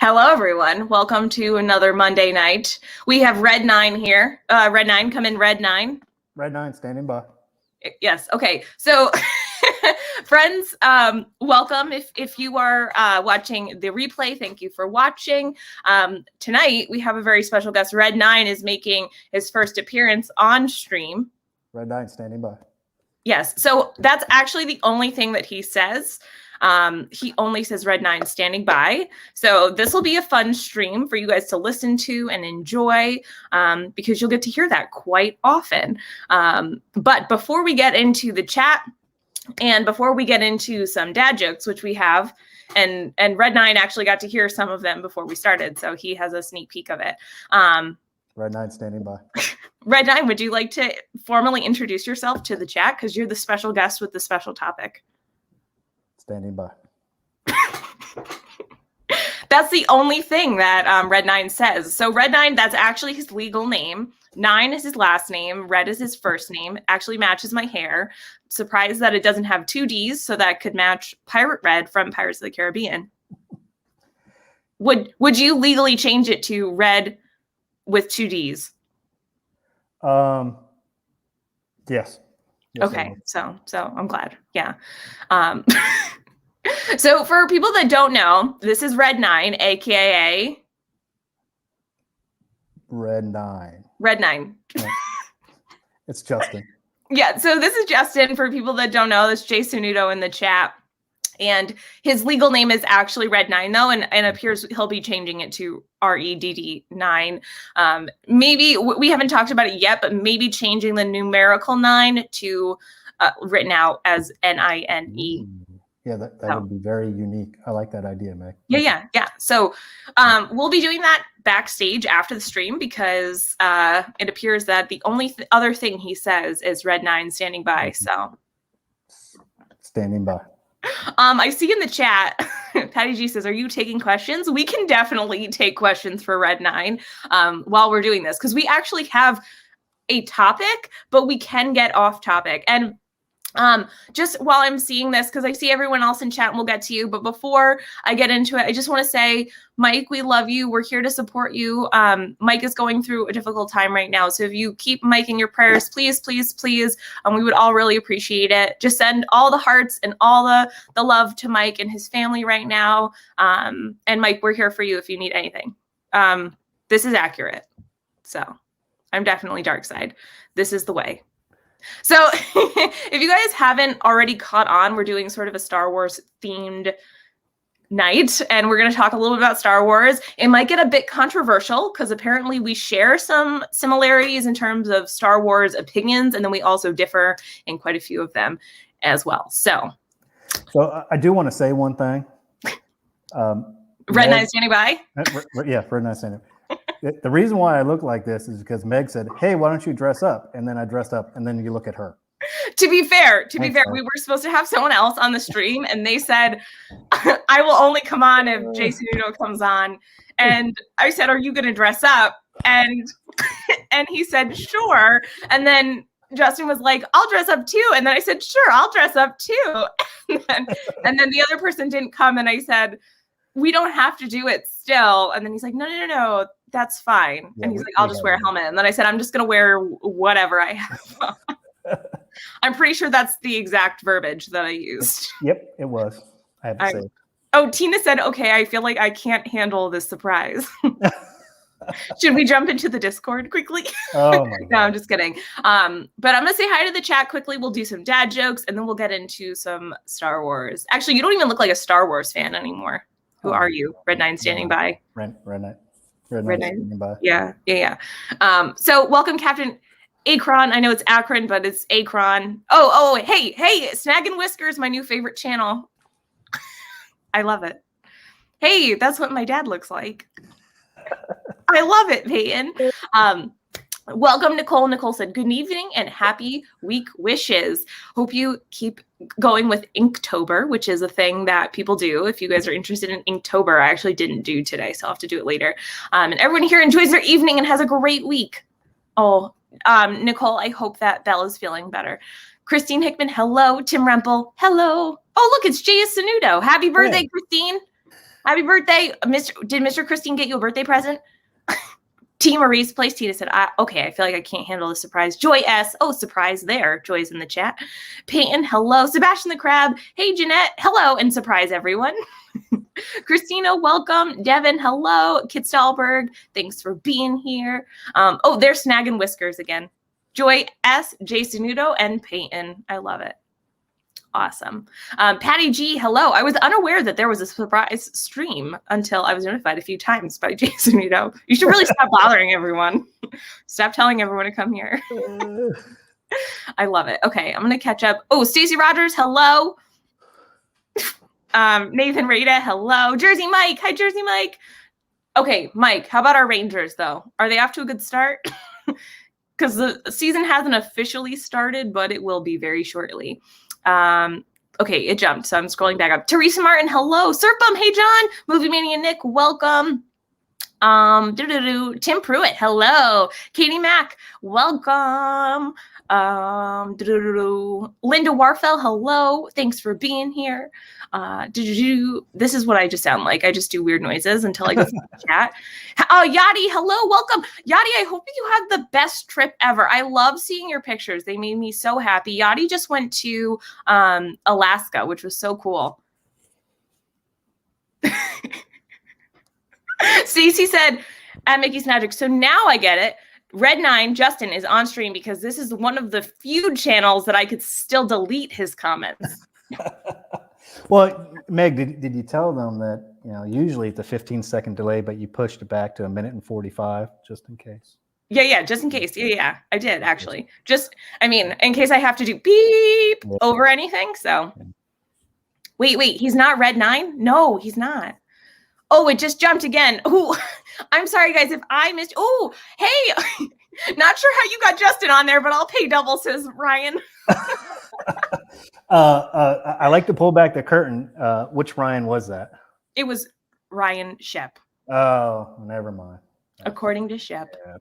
Hello, everyone. Welcome to another Monday night. We have Red 9 here. Red 9, come in, Red 9. Red 9, standing by. Yes. Okay. So, friends, welcome. If you are watching the replay, thank you for watching. Tonight, we have a very special guest. Red 9 is making his first appearance on stream. Red 9, standing by. Yes. So that's actually the only thing that he says. He only says Red 9 standing by. So this will be a fun stream for you guys to listen to and enjoy because you'll get to hear that quite often. But before we get into the chat and before we get into some dad jokes, which we have, and Red 9 actually got to hear some of them before we started. So he has a sneak peek of it. Red 9, standing by. Red 9, would you like to formally introduce yourself to the chat? Because you're the special guest with the special topic. Standing by. That's the only thing that Red 9 says. So Red 9, that's actually his legal name. 9 is his last name. Red is his first name. Actually matches my hair. Surprised that it doesn't have 2 Ds, so that could match Pirate Red from Pirates of the Caribbean. Would you legally change it to Red with 2 Ds? Yes. Okay, so I'm glad. Yeah. So for people that don't know, this is Red 9, aka Red 9. Red 9. It's Justin. Yeah, so this is Justin. For people that don't know, this is Jay Sunudo in the chat. And his legal name is actually Red 9, though, and appears he'll be changing it to REDD 9. Maybe, we haven't talked about it yet, but maybe changing the numerical 9 to written out as NINE. Yeah, that would be very unique. I like that idea, Meg. Yeah. So we'll be doing that backstage after the stream because it appears that the only other thing he says is Red 9 standing by. So standing by. I see in the chat, Patty G says, are you taking questions? We can definitely take questions for Red 9 while we're doing this because we actually have a topic, but we can get off topic. And just while I'm seeing this, because I see everyone else in chat and we'll get to you, but before I get into it, I just want to say, Mike, we love you. We're here to support you. Mike is going through a difficult time right now. So if you keep Mike in your prayers, please, please, please, we would all really appreciate it. Just send all the hearts and all the love to Mike and his family right now. And Mike, we're here for you if you need anything. This is accurate. So I'm definitely dark side. This is the way. So if you guys haven't already caught on, we're doing sort of a Star Wars themed night, and we're going to talk a little bit about Star Wars. It might get a bit controversial because apparently we share some similarities in terms of Star Wars opinions, and then we also differ in quite a few of them as well. So I do want to say one thing. Red 9 standing by? Yeah, Red 9 standing by. The reason why I look like this is because Meg said, hey, why don't you dress up? And then I dressed up, and then you look at her. To be fair, we were supposed to have someone else on the stream, and they said, I will only come on if Jason Udo comes on. And I said, are you going to dress up? And he said, sure. And then Justin was like, I'll dress up too. And then I said, sure, I'll dress up too. And then the other person didn't come, and I said, we don't have to do it still. And then he's like, no, that's fine. Yeah, and he's like, I'll just wear a helmet. And then I said, I'm just going to wear whatever I have. I'm pretty sure that's the exact verbiage that I used. Yep, it was. I have to say. Oh, Tina said, okay, I feel like I can't handle this surprise. Should we jump into the Discord quickly? Oh my God. No, I'm just kidding. But I'm going to say hi to the chat quickly. We'll do some dad jokes, and then we'll get into some Star Wars. Actually, you don't even look like a Star Wars fan anymore. Who are you? Red 9 standing by. Red 9 standing by. Yeah. So welcome, Captain Akron. I know it's Akron, but it's Akron. Oh, hey, Snag and Whiskers, my new favorite channel. I love it. Hey, that's what my dad looks like. I love it, Peyton. Welcome, Nicole. Nicole said, good evening and happy week wishes. Hope you keep going with Inktober, which is a thing that people do. If you guys are interested in Inktober, I actually didn't do today, so I'll have to do it later. And everyone here enjoys their evening and has a great week. Oh, Nicole, I hope that Bella's feeling better. Christine Hickman, hello. Tim Rempel, hello. Oh, look, it's J.S. Sanudo. Happy birthday, Christine. Happy birthday, Did Mr. Christine get you a birthday present? T. Maurice Place Tina said, okay, I feel like I can't handle the surprise. Joy S. Oh, surprise there. Joy's in the chat. Peyton, hello. Sebastian the Crab. Hey, Jeanette. Hello. And surprise, everyone. Christina, welcome. Devin, hello. Kit Stahlberg, thanks for being here. Oh, there's Snag and Whiskers again. Joy S., Jason Nudo, and Peyton. I love it. Awesome. Patty G, hello. I was unaware that there was a surprise stream until I was notified a few times by Jason Nudo. You should really stop bothering everyone. Stop telling everyone to come here. I love it. Okay, I'm going to catch up. Oh, Stacey Rogers, hello. Nathan Rada, hello. Jersey Mike. Hi, Jersey Mike. Okay, Mike, how about our Rangers, though? Are they off to a good start? Because the season hasn't officially started, but it will be very shortly. Okay, it jumped, so I'm scrolling back up. Teresa Martin, hello. Serpum, hey, John. Movie Mania Nick, welcome. Tim Pruitt, hello. Katie Mack, welcome. Linda Warfel, hello. Thanks for being here. This is what I just sound like. I just do weird noises until I go to the chat. Yadi, hello, welcome. Yadi, I hope you had the best trip ever. I love seeing your pictures. They made me so happy. Yadi just went to Alaska, which was so cool. Stacey said at Mickey's Magic. So now I get it. Red 9, Justin, is on stream because this is one of the few channels that I could still delete his comments. Well, Meg, did you tell them that, usually it's a 15-second delay, but you pushed it back to 1:45 just in case? Yeah, just in case. Yeah, I did actually. In case I have to do beep over anything. So wait, he's not Red 9? No, he's not. Oh, it just jumped again. Oh, I'm sorry, guys, if I missed. Oh, hey, not sure how you got Justin on there, but I'll pay double, says Ryan. I like to pull back the curtain. Which Ryan was that? It was Ryan Shep. Oh, never mind. According to Shep. Yeah.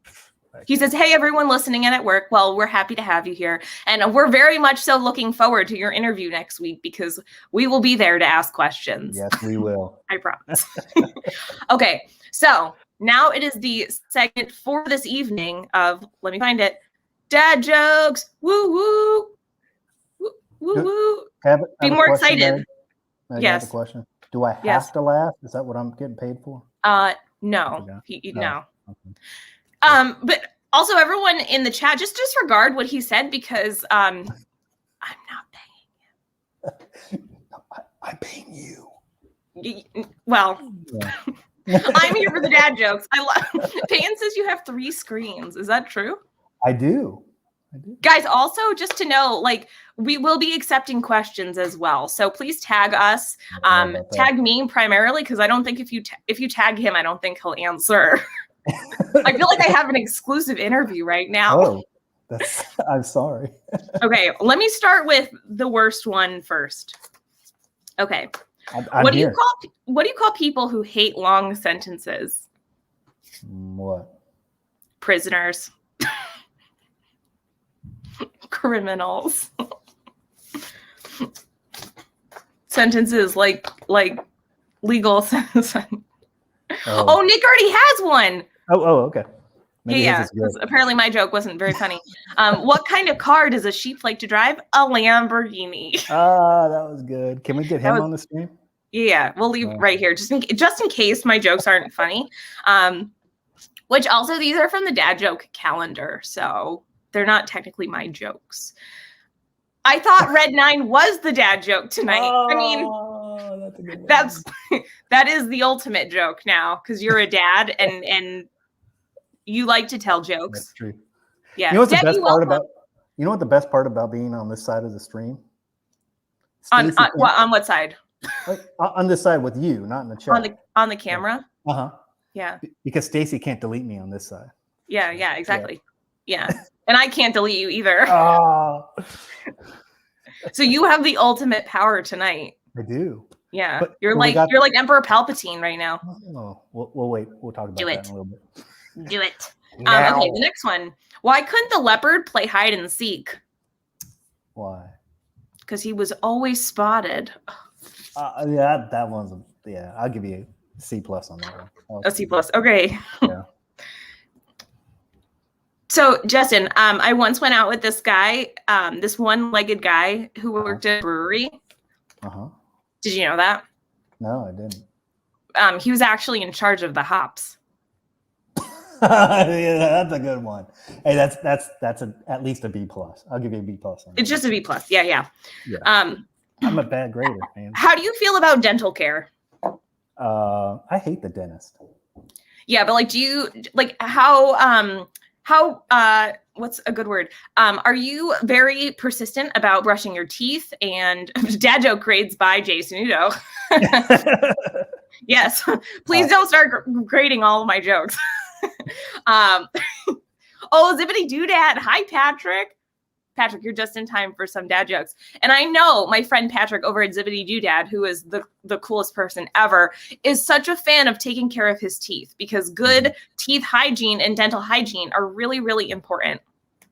He says, hey, everyone listening in at work. Well, we're happy to have you here. And we're very much so looking forward to your interview next week because we will be there to ask questions. Yes, we will. I promise. Okay, so now it is the segment for this evening of, let me find it, dad jokes. Woo, woo. Woo, woo. Be more excited. Yes. Question. Do I have to laugh? Is that what I'm getting paid for? No. No. Okay. But also everyone in the chat, just disregard what he said because I'm not paying him. I'm paying you. Well, yeah. I'm here for the dad jokes. Peyton says you have 3 screens. Is that true? I do. Guys, also just to know, we will be accepting questions as well. So please tag us. Tag me primarily because I don't think if you tag him, I don't think he'll answer. I feel like I have an exclusive interview right now. Oh, I'm sorry. Okay, let me start with the worst one first. Okay. What do you call people who hate long sentences? What? Prisoners. Criminals. Sentences like legal sentences. Oh, Nick already has one. Oh, okay. Maybe yeah. Apparently my joke wasn't very funny. What kind of car does a sheep like to drive? A Lamborghini. Ah, that was good. Can we get him on the stream? Yeah, we'll leave right here just in case my jokes aren't funny. Which also these are from the dad joke calendar, so they're not technically my jokes. I thought Red 9 was the dad joke tonight. I mean, that's a good one. That is the ultimate joke now because you're a dad and you like to tell jokes. That's true. Yeah. You know what's the best part about? You know what the best part about being on this side of the stream? On what side? On this side with you, not in the chat. On the camera. Yeah. Because Stacy can't delete me on this side. Yeah. Exactly. Yeah. And I can't delete you either. So you have the ultimate power tonight. I do. Yeah. But you're like Emperor Palpatine right now. Oh, we'll wait. We'll talk about that in a little bit. Do it. Okay, the next one. Why couldn't the leopard play hide and seek? Why? Because he was always spotted. Yeah, that one's yeah, I'll give you a C+ on that one. A C+. Okay. Yeah. So Justin, I once went out with this guy, this one-legged guy who worked at a brewery. Did you know that? No, I didn't. He was actually in charge of the hops. Yeah, that's a good one. Hey, that's at least a B+. I'll give you a B+ on that. It's just a B+. Yeah. I'm a bad grader, man. How do you feel about dental care? I hate the dentist. Yeah, but like, do you like how what's a good word? Are you very persistent about brushing your teeth? And dad joke grades by Jason Udo. Yes, please don't start grading all of my jokes. Oh, Zippity Doodad. Hi, Patrick. Patrick, you're just in time for some dad jokes. And I know my friend Patrick over at Zippity Doodad, who is the coolest person ever, is such a fan of taking care of his teeth because good teeth hygiene and dental hygiene are really, really important.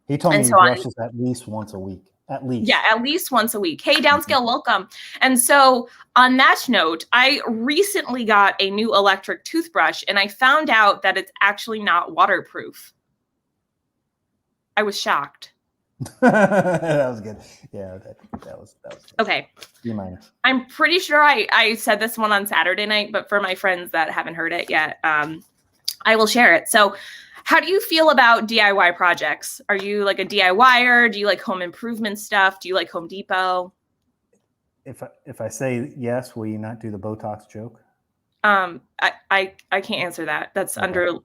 He told me he brushes at least once a week. At least. Yeah, at least once a week. Hey, Downscale, welcome. And so on that note, I recently got a new electric toothbrush and I found out that it's actually not waterproof. I was shocked. That was good. Yeah, that was good. Okay. B-. I'm pretty sure I said this one on Saturday night, but for my friends that haven't heard it yet, I will share it. So how do you feel about DIY projects? Are you like a DIYer? Do you like home improvement stuff? Do you like Home Depot? If I say yes, will you not do the Botox joke? I can't answer that. That's under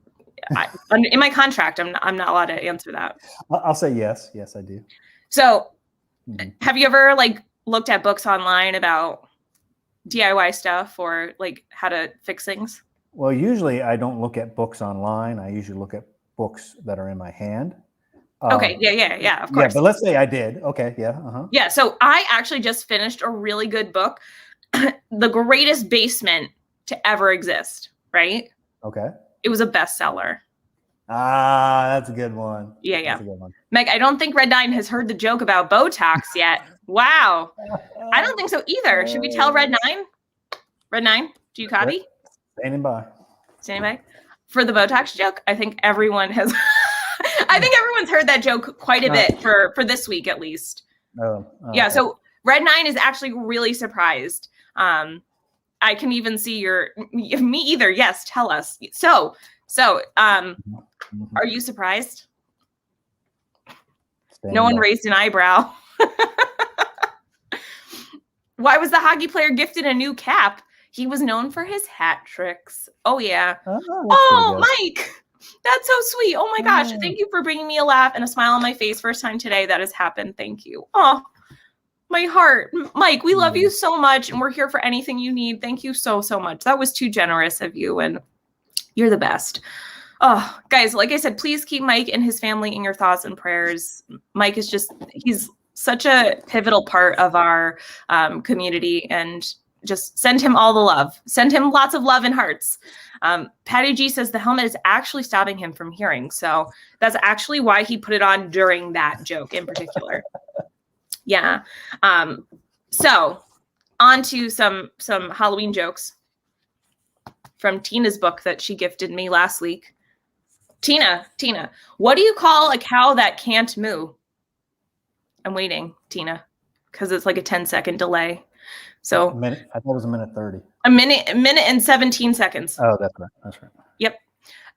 in my contract. I'm not allowed to answer that. I'll say yes. Yes, I do. So have you ever like looked at books online about DIY stuff or like how to fix things? Well, usually I don't look at books online. I usually look at books that are in my hand. Okay. Yeah. Of course. Yeah, but let's say I did. Okay. Yeah. Yeah. So I actually just finished a really good book, The Greatest Basement to Ever Exist. Right. Okay. It was a bestseller. That's a good one. Yeah. That's a good one. Meg, I don't think Red 9 has heard the joke about Botox yet. Wow. I don't think so either. Should we tell Red 9? Red 9, do you copy? Standing by. Standing by. For the Botox joke, I think everyone has. I think everyone's heard that joke quite a bit for this week at least. Yeah. So Red 9 is actually really surprised. I can even see me either. Yes, tell us. So, are you surprised? No one raised an eyebrow. Why was the hockey player gifted a new cap? He was known for his hat tricks. Oh, yeah. Oh, Mike. That's so sweet. Oh, my gosh. Thank you for bringing me a laugh and a smile on my face. First time today that has happened. Thank you. Oh, my heart. Mike, we love you so much, and we're here for anything you need. Thank you so, so much. That was too generous of you, and you're the best. Oh, guys, like I said, please keep Mike and his family in your thoughts and prayers. Mike is he's such a pivotal part of our community, and just send him all the love. Send him lots of love and hearts. Patty G says the helmet is actually stopping him from hearing. So that's actually why he put it on during that joke in particular. Yeah. So on to some Halloween jokes from Tina's book that she gifted me last week. Tina, what do you call a cow that can't moo? I'm waiting, Tina, because it's like a 10-second delay. So a minute. I thought it was a minute 30. A minute and 17 seconds. Oh, that's right. That's right. Yep.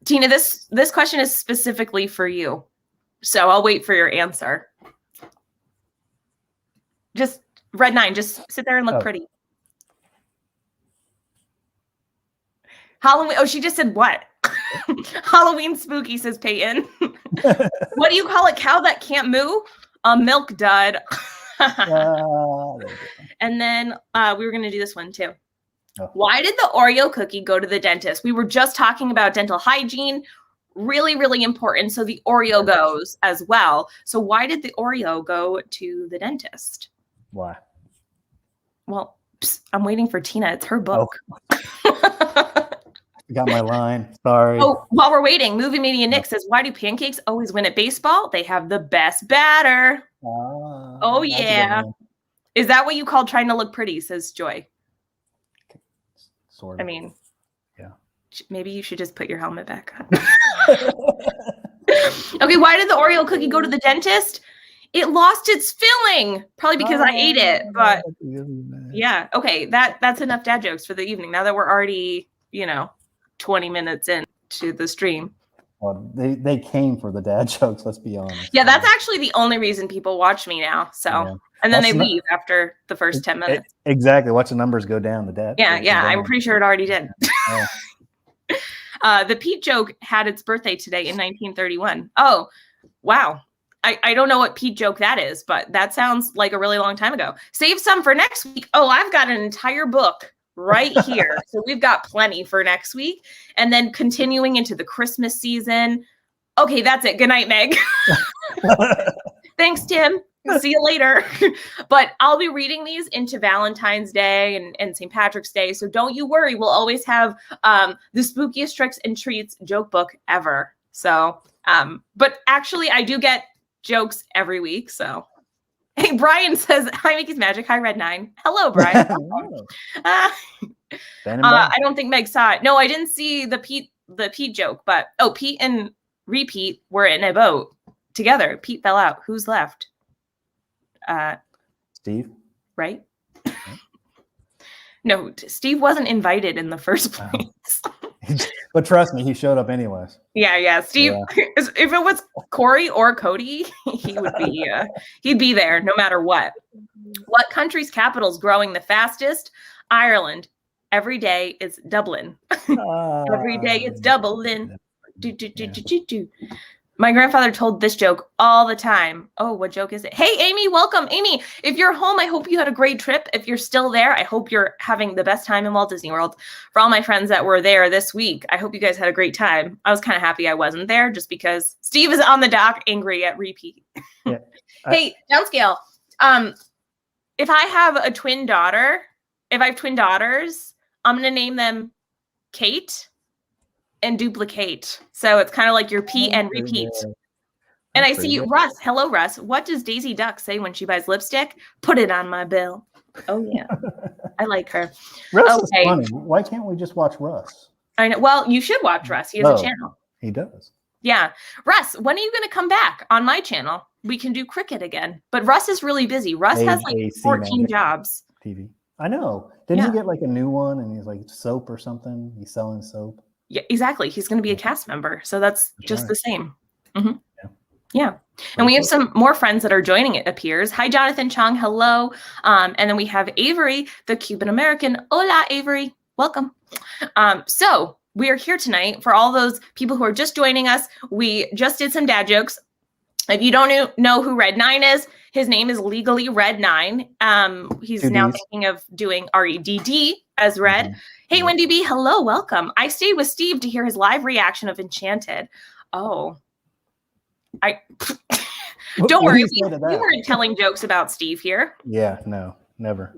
Tina, this question is specifically for you. So I'll wait for your answer. Just Red 9, just sit there and look pretty. Halloween. Oh, she just said what? Halloween spooky, says Peyton. What do you call a cow that can't moo? A milk dud. And then we were going to do this one too. Why did the Oreo cookie go to the dentist? We were just talking about dental hygiene. Really, really important. So the Oreo goes as well. So why did the Oreo go to the dentist? Why? Well, I'm waiting for Tina. It's her book. I got my line. Sorry. Oh, while we're waiting, Movie Mania Nick says, why do pancakes always win at baseball? They have the best batter. Oh, yeah. Is that what you call trying to look pretty, says Joy? sort I of. mean, Yeah. maybe you should just put your helmet back on. Okay, why did the Oreo cookie go to the dentist? It lost its filling, probably because I ate it. But yeah, okay, that's enough dad jokes for the evening. Now that we're already, 20 minutes into the stream. Well, they came for the dad jokes. Let's be honest. Yeah, that's actually the only reason people watch me now. So, Yeah. and then they leave after the first 10 minutes. Exactly. Watch the numbers go down. The dad. Yeah, I'm pretty sure it already did. Yeah. The Pete joke had its birthday today in 1931. Oh, wow. I don't know what Pete joke that is, but that sounds like a really long time ago. Save some for next week. Oh, I've got an entire book right here. So we've got plenty for next week. And then continuing into the Christmas season. Okay, that's it. Good night, Meg. Thanks, Tim. See you later. But I'll be reading these into Valentine's Day and St. Patrick's Day. So don't you worry. We'll always have the spookiest tricks and treats joke book ever. So, but actually I do get jokes every week. So, hey, Brian says, hi, Mickey's Magic. Hi, Red 9. Hello, Brian. I don't think Meg saw it. No, I didn't see the Pete joke, but Pete and Repeat were in a boat together. Pete fell out. Who's left? Steve. Right? No, Steve wasn't invited in the first place. But trust me, he showed up anyways. Yeah. Steve, if it was Corey or Cody, he would be he'd be there no matter what. What country's capital is growing the fastest? Ireland. Every day is Dublin. Every day it's Dublin. Do. My grandfather told this joke all the time. Oh, what joke is it? Hey, Amy, welcome. Amy, if you're home, I hope you had a great trip. If you're still there, I hope you're having the best time in Walt Disney World. For all my friends that were there this week, I hope you guys had a great time. I was kind of happy I wasn't there just because Steve is on the dock angry at Repeat. Yeah. Hey, downscale. If I have a twin daughter, if I have twin daughters, I'm going to name them Kate and Duplicate. So it's kind of like your Pete and Repeat. And I see Russ. Hello, Russ. What does Daisy Duck say when she buys lipstick? Put it on my bill. Oh, yeah. I like her. Russ is funny. Why can't we just watch Russ? I know. Well, you should watch Russ. He has a channel. He does. Yeah. Russ, when are you going to come back on my channel? We can do cricket again. But Russ is really busy. Russ has like 14 jobs. TV. I know. Didn't he get like a new one and he's like soap or something? He's selling soap. Yeah, exactly. He's going to be a cast member. So that's just the same. Mm-hmm. Yeah. And we have some more friends that are joining, it appears. Hi, Jonathan Chong. Hello. And then we have Avery, the Cuban American. Hola, Avery. Welcome. So we are here tonight for all those people who are just joining us. We just did some dad jokes. If you don't know who Red 9 is, his name is legally Red 9. He's now thinking of doing REDD as Red. Mm-hmm. Hey, Wendy B. Hello. Welcome. I stayed with Steve to hear his live reaction of Enchanted. Oh, don't worry. We weren't telling jokes about Steve here. Yeah, no, never.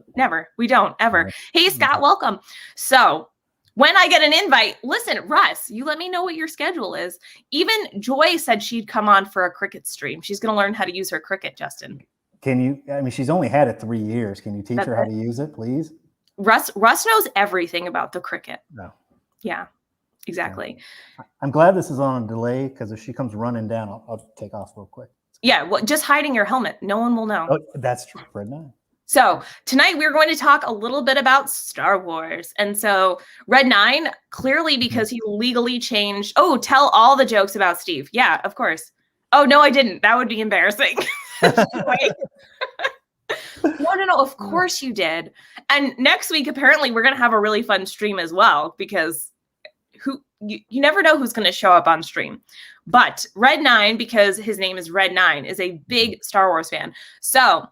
We don't ever. Never. Hey, Scott, welcome. So when I get an invite, listen, Russ, you let me know what your schedule is. Even Joy said she'd come on for a cricket stream. She's going to learn how to use her cricket, Justin. Can you, I mean, she's only had it 3 years. Can you teach her how to use it, please? Russ knows everything about the cricket. No. Yeah, exactly. Yeah. I'm glad this is on a delay because if she comes running down, I'll take off real quick. Yeah, well, just hiding your helmet. No one will know. Oh, that's true. Red 9. So tonight we're going to talk a little bit about Star Wars. And so Red 9, clearly because he legally changed. Oh, tell all the jokes about Steve. Yeah, of course. Oh, no, I didn't. That would be embarrassing. No. Of course you did. And next week, apparently, we're going to have a really fun stream as well because you never know who's going to show up on stream. But Red 9, because his name is Red 9, is a big Star Wars fan. So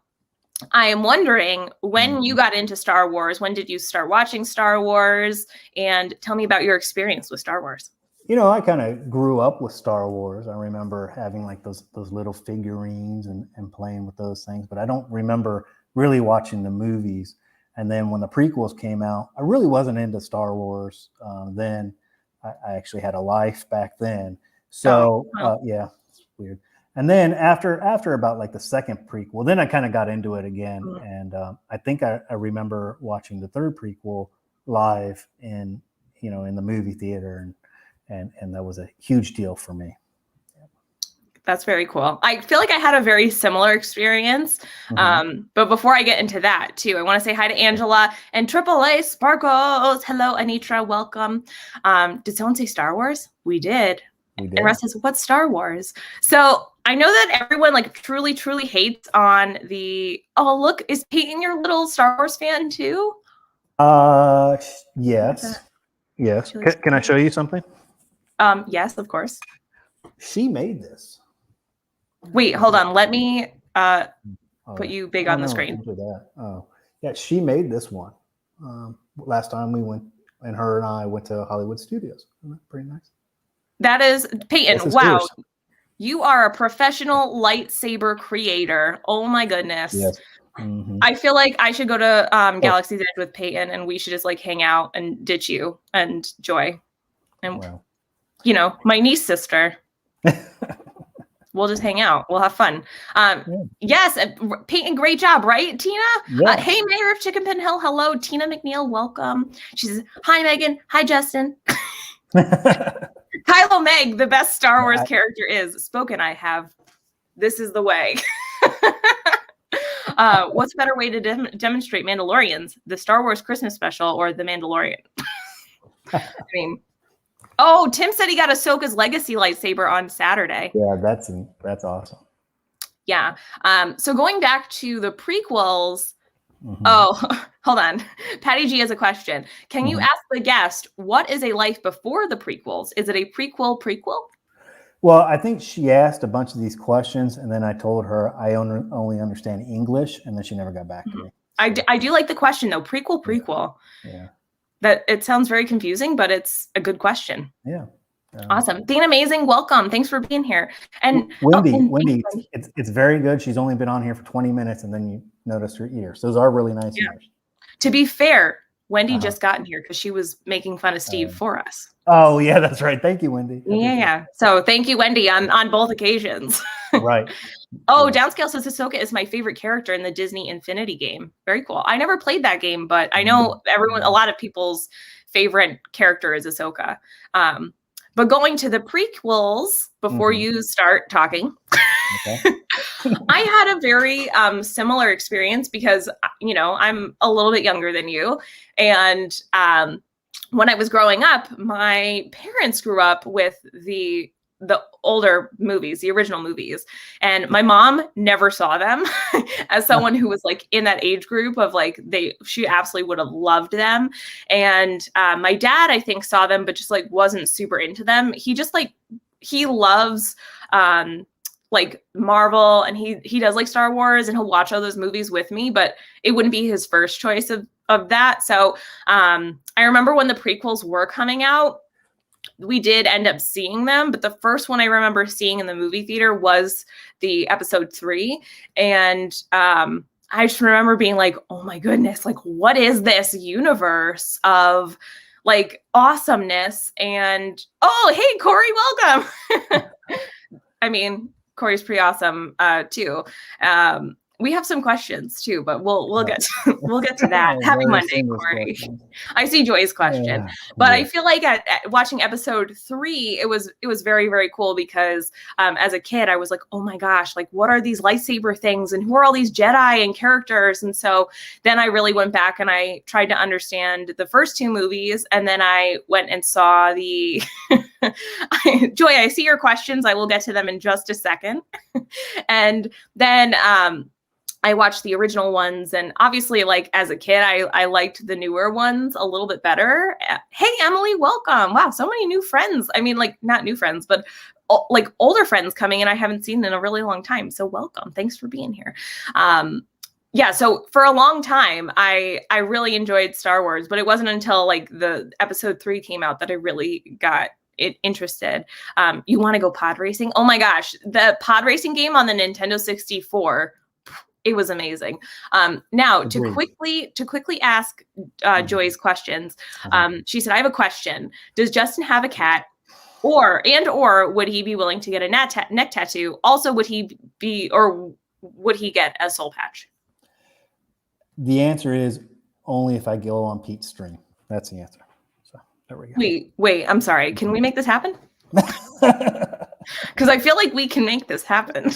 I am wondering when you got into Star Wars, when did you start watching Star Wars? And tell me about your experience with Star Wars. You know, I kind of grew up with Star Wars. I remember having like those little figurines and playing with those things, but I don't remember really watching the movies. And then when the prequels came out, I really wasn't into Star Wars then. I actually had a life back then. So yeah, it's weird. And then after about like the second prequel, then I kind of got into it again. And I think I remember watching the third prequel live in the movie theater, and that was a huge deal for me. That's very cool. I feel like I had a very similar experience. But before I get into that too, I want to say hi to Angela and AAA Sparkles. Hello, Anitra. Welcome. Did someone say Star Wars? We did. And Russ says, what's Star Wars? So I know that everyone like truly, truly hates on the, oh, look, is Peyton your little Star Wars fan too? Yes. Yes. Can I show you something? Yes, of course. She made this. Wait, hold on. Let me put you big on the screen. Oh, yeah. She made this one. Last time we went, and her and I went to Hollywood Studios. Isn't that pretty nice? That is Peyton. Wow. Yours. You are a professional lightsaber creator. Oh my goodness. Yes. I feel like I should go to Galaxy's Edge with Peyton, and we should just like hang out and ditch you and Joy. And, my niece sister. We'll just hang out. We'll have fun. Yes, Peyton, great job, right, Tina? Yeah. Hey, Mayor of Chicken Pin Hill. Hello, Tina McNeil. Welcome. She says, hi, Megan. Hi, Justin. Kylo Meg, the best Star Wars character is. Spoken, I have. This is the way. What's a better way to demonstrate Mandalorians? The Star Wars Christmas special or the Mandalorian? I mean... Oh, Tim said he got Ahsoka's legacy lightsaber on Saturday. Yeah, that's awesome. Yeah. So going back to the prequels. Oh, hold on. Patty G has a question. Can you ask the guest, what is a life before the prequels? Is it a prequel? Well, I think she asked a bunch of these questions, and then I told her I only understand English, and then she never got back to me. I do like the question, though. Prequel. Yeah. That it sounds very confusing, but it's a good question. Yeah. Awesome. Dean Amazing, welcome. Thanks for being here. And Wendy, it's very good. She's only been on here for 20 minutes, and then you notice her ears. Those are really nice ears. To be fair, Wendy just got in here because she was making fun of Steve for us. Oh, yeah, that's right. Thank you, Wendy. Yeah. So thank you, Wendy, on both occasions. Right. Oh, Downscale says Ahsoka is my favorite character in the Disney Infinity game. Very cool. I never played that game, but I know a lot of people's favorite character is Ahsoka. But going to the prequels before you start talking, I had a very similar experience because, I'm a little bit younger than you. And when I was growing up, my parents grew up with the older movies, the original movies. And my mom never saw them. As someone who was like in that age group of like, she absolutely would have loved them. And my dad, I think, saw them, but just like wasn't super into them. He just like, he loves like Marvel, and he does like Star Wars, and he'll watch all those movies with me, but it wouldn't be his first choice of that. So I remember when the prequels were coming out, we did end up seeing them, but the first one I remember seeing in the movie theater was the episode 3. And I just remember being like, oh my goodness, like, what is this universe of like awesomeness? And oh, hey, Corey, welcome. I mean, Corey's pretty awesome too. We have some questions too, but we'll get to that. Happy Monday, Corey. I see Joy's question, but I feel like at watching episode 3, it was very, very cool because as a kid, I was like, oh my gosh, like what are these lightsaber things, and who are all these Jedi and characters? And so then I really went back and I tried to understand the first 2 movies, and then I went and saw the. Joy, I see your questions. I will get to them in just a second, and then. I watched the original ones, and obviously, like as a kid, I liked the newer ones a little bit better. Hey, Emily, welcome. Wow, so many new friends. I mean, like not new friends, but like older friends coming in I haven't seen in a really long time. So welcome. Thanks for being here. Yeah, so for a long time, I really enjoyed Star Wars, but it wasn't until like the episode 3 came out that I really got interested. You want to go pod racing? Oh my gosh, the pod racing game on the Nintendo 64. It was amazing. Now to quickly ask Joy's questions. She said, I have a question. Does Justin have a cat, or would he be willing to get a neck tattoo? Also, would he get a soul patch? The answer is only if I go on Pete's stream. That's the answer. So there we go. Wait, I'm sorry. Can we make this happen? Because I feel like we can make this happen.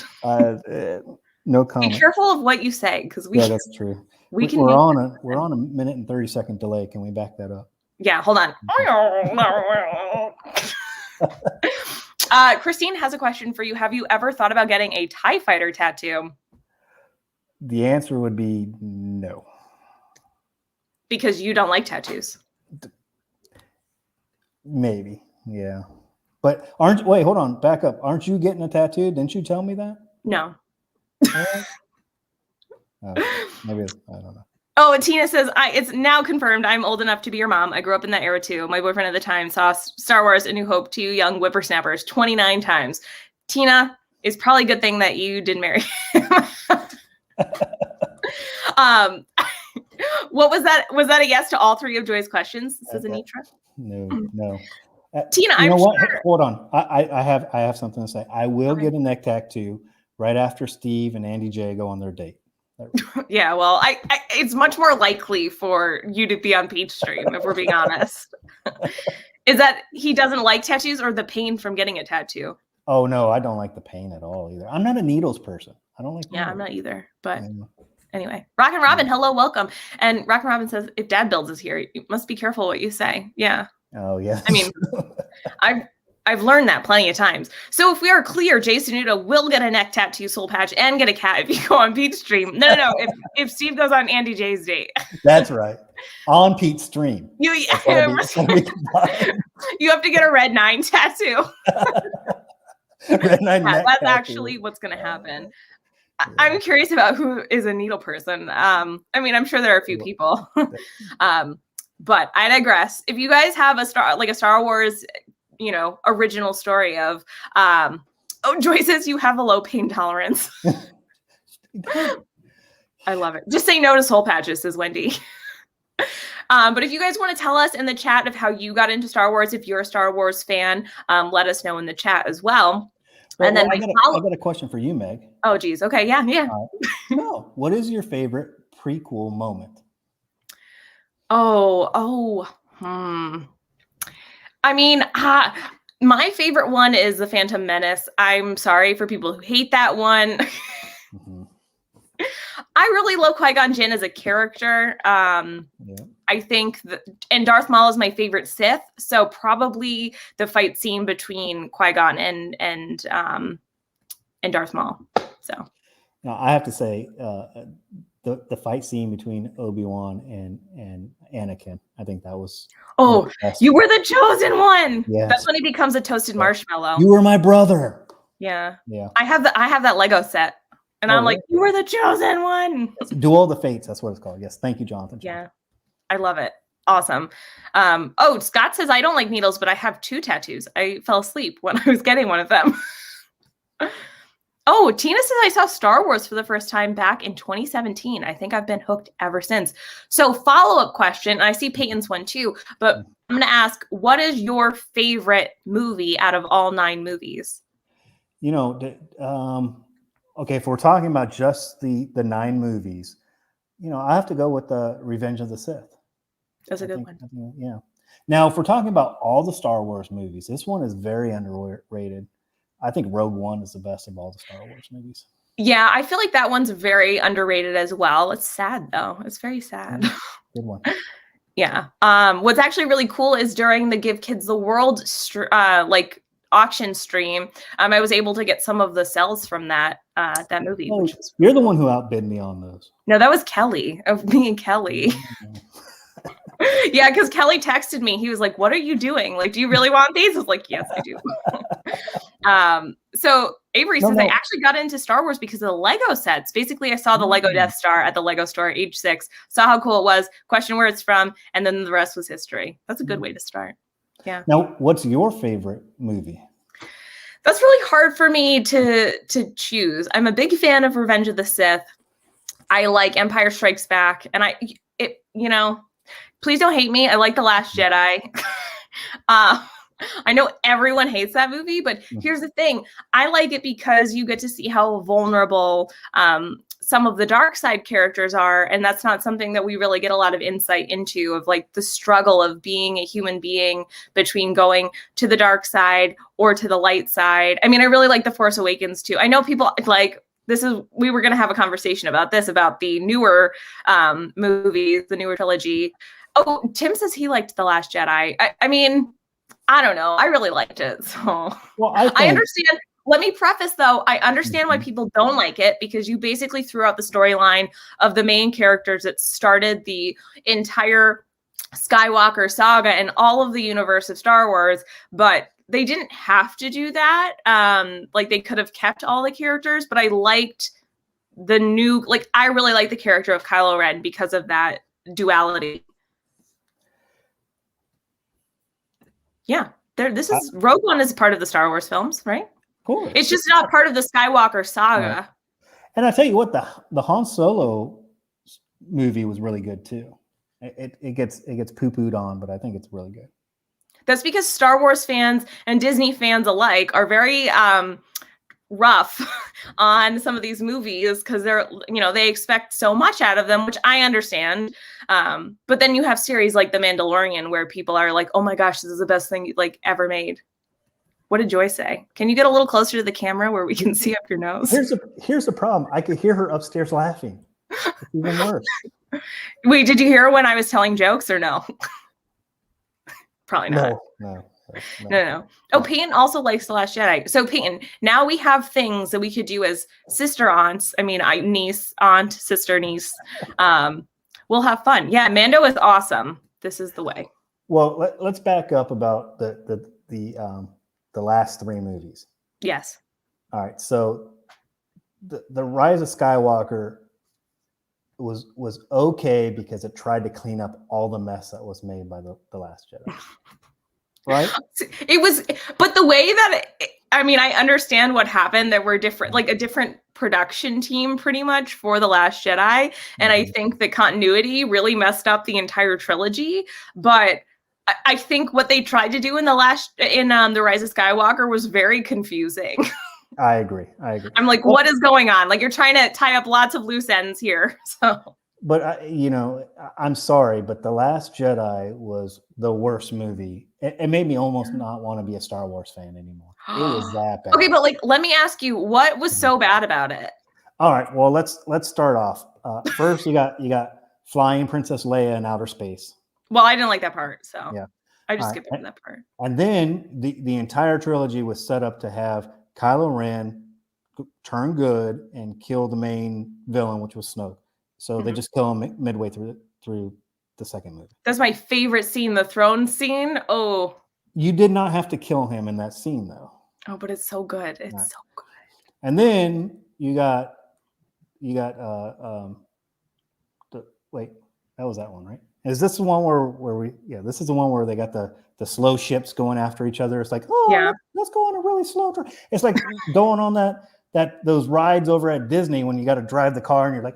No comment. Be careful of what you say, because Yeah, that's true. We're on a minute and 30-second delay. Can we back that up? Yeah, hold on. Christine has a question for you. Have you ever thought about getting a TIE fighter tattoo? The answer would be no. Because you don't like tattoos. Maybe, yeah. But wait, hold on, back up. Aren't you getting a tattoo? Didn't you tell me that? No. Maybe I don't know. Oh, Tina says, it's now confirmed I'm old enough to be your mom. I grew up in that era too. My boyfriend at the time saw Star Wars: A New Hope, 2 young whippersnappers 29 times. Tina, it's probably a good thing that you didn't marry him. What was that? Was that a yes to all 3 of Joy's questions? This is Anitra. No. Tina, you know what? Sure. Hold on. I have something to say. I will get a neck tattoo right after Steve and Andy J go on their date. Yeah, well, it's much more likely for you to be on Peachstream, if we're being honest. Is that he doesn't like tattoos or the pain from getting a tattoo? Oh, no, I don't like the pain at all either. I'm not a needles person. I don't like needles. Yeah, I'm not either. But anyway, Rock and Robin, hello, welcome. And Rock and Robin says, if Dad Builds is here, you must be careful what you say. Yeah. Oh, yeah. I mean, I've learned that plenty of times. So if we are clear, Jason Uda will get a neck tattoo, soul patch, and get a cat if you go on Pete's stream. No. If Steve goes on Andy J's date. That's right. On Pete's stream. You have to get a Red 9 tattoo. Red 9 that's tattoo. Actually what's going to happen. Yeah. I'm curious about who is a needle person. I mean, I'm sure there are a few people. But I digress. If you guys have a Star Wars, original story of, Joy says you have a low pain tolerance. I love it. Just say no to soul patches, says Wendy. But if you guys want to tell us in the chat of how you got into Star Wars, if you're a Star Wars fan, let us know in the chat as well. And then I got a question for you, Meg. Oh, geez. Okay. Yeah. What is your favorite prequel moment? I mean, my favorite one is The Phantom Menace. I'm sorry for people who hate that one. Mm-hmm. I really love Qui-Gon Jinn as a character. I think and Darth Maul is my favorite Sith. So probably the fight scene between Qui-Gon and Darth Maul. So now I have to say, the fight scene between Obi-Wan and Anakin, I think that was you were the chosen one. Yes. That's when he becomes a toasted marshmallow. You were my brother. Yeah. I have that Lego set, and I'm like, you were the chosen one. Duel of the Fates, that's what it's called. Yes, thank you, Jonathan. Yeah, I love it. Awesome. Scott says I don't like needles, but I have 2 tattoos. I fell asleep when I was getting one of them. Tina says I saw Star Wars for the first time back in 2017. I think I've been hooked ever since. So follow-up question, I see Peyton's one too, but I'm going to ask, what is your favorite movie out of all 9 movies? Okay, if we're talking about just the 9 movies, I have to go with the Revenge of the Sith. That's a good one. Yeah. Now, if we're talking about all the Star Wars movies, this one is very underrated. I think Rogue One is the best of all the Star Wars movies. Yeah, I feel like that one's very underrated as well. It's sad though. It's very sad. Good one. Yeah. What's actually really cool is during the Give Kids the World auction stream, I was able to get some of the cells from that movie. You're the one who outbid me on those. No, that was Kelly. Of me and Kelly. Yeah, because Kelly texted me. He was like, "What are you doing? Like, do you really want these?" I was like, "Yes, I do." So Avery says I actually got into Star Wars because of the Lego sets. Basically, I saw the Lego Death Star at the Lego store at age 6, saw how cool it was, questioned where it's from, and then the rest was history. That's a good way to start. Yeah. Now, what's your favorite movie? That's really hard for me to choose. I'm a big fan of Revenge of the Sith. I like Empire Strikes Back, and please don't hate me. I like The Last Jedi. I know everyone hates that movie, but here's the thing. I like it because you get to see how vulnerable some of the dark side characters are, and that's not something that we really get a lot of insight into, of like the struggle of being a human being between going to the dark side or to the light side. I mean, I really like The Force Awakens too. I know people like we were going to have a conversation about this, about the newer movies, the newer trilogy. Oh, Tim says he liked The Last Jedi. I mean, I don't know. I really liked it. So Well, I understand. Let me preface, though, I understand why people don't like it, because you basically threw out the storyline of the main characters that started the entire Skywalker saga and all of the universe of Star Wars, but they didn't have to do that. Like, they could have kept all the characters, but I liked the new, like, I really like the character of Kylo Ren because of that duality. Yeah, this is Rogue One is part of the Star Wars films, right? Cool. It's just not part of the Skywalker saga. Right. And I tell you what, the Han Solo movie was really good too. It gets poo-pooed on, but I think it's really good. That's because Star Wars fans and Disney fans alike are very rough on some of these movies, because they're, they expect so much out of them, which I understand. But then you have series like The Mandalorian where people are like, oh my gosh, this is the best thing like ever made. What did Joy say? Can you get a little closer to the camera where we can see up your nose? Here's the problem. I could hear her upstairs laughing. It's even worse. Wait, did you hear when I was telling jokes or no? Probably not. No. Oh, Peyton also likes The Last Jedi. So Peyton, now we have things that we could do as sister aunts. I mean, niece, aunt, sister, niece. We'll have fun. Yeah, Mando is awesome. This is the way. Well, let's back up about the last three movies. Yes. All right. So the Rise of Skywalker was okay because it tried to clean up all the mess that was made by the Last Jedi. Right? It was, but the way that I understand what happened. There were a different production team pretty much for The Last Jedi. And I think the continuity really messed up the entire trilogy. But I think what they tried to do in the Rise of Skywalker was very confusing. I agree. I'm like, what is going on? Like, you're trying to tie up lots of loose ends here. So, but I'm sorry, but The Last Jedi was the worst movie. It made me almost not want to be a Star Wars fan anymore. It was that bad. Okay, but let me ask you, what was so bad about it? All right, well, let's start off. First, you got flying Princess Leia in outer space. Well, I didn't like that part, so yeah, I just skipped over that part. And then the entire trilogy was set up to have Kylo Ren turn good and kill the main villain, which was Snoke. So they just kill him midway through the second movie. That's my favorite scene, the throne scene. Oh, you did not have to kill him in that scene, though. Oh, but it's so good. It's so good. And then you got wait, that was that one, right? Is this the one where this is the one where they got the slow ships going after each other. It's like, let's go on a really slow train. It's like going on those rides over at Disney when you got to drive the car and you're like,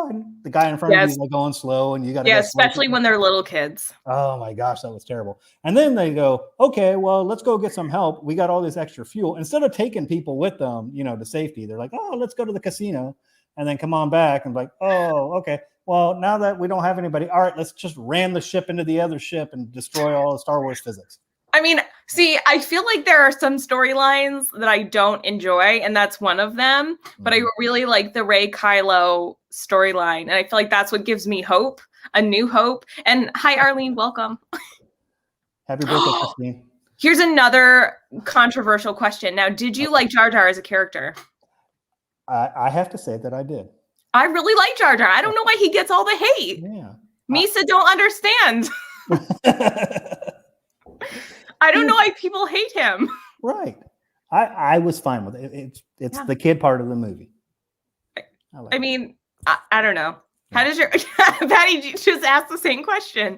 and the guy in front of you is like going slow and you got to especially when they're little kids. Oh my gosh, that was terrible. And then they go, okay, well, let's go get some help. We got all this extra fuel. Instead of taking people with them, to safety, they're like, oh, let's go to the casino and then come on back and like, oh, okay. Well, now that we don't have anybody, all right, let's just ram the ship into the other ship and destroy all the Star Wars physics. I mean, see, I feel like there are some storylines that I don't enjoy, and that's one of them. But I really like the Rey Kylo storyline, and I feel like that's what gives me hope, a new hope. And hi, Arlene, welcome. Happy birthday, Christine. Here's another controversial question. Now, did you like Jar Jar as a character? I have to say that I did. I really like Jar Jar. I don't know why he gets all the hate. Yeah. Misa don't understand. I don't know why people hate him. Right. I was fine with it. It's the kid part of the movie. I mean, I don't know. How does your Patty just asked the same question?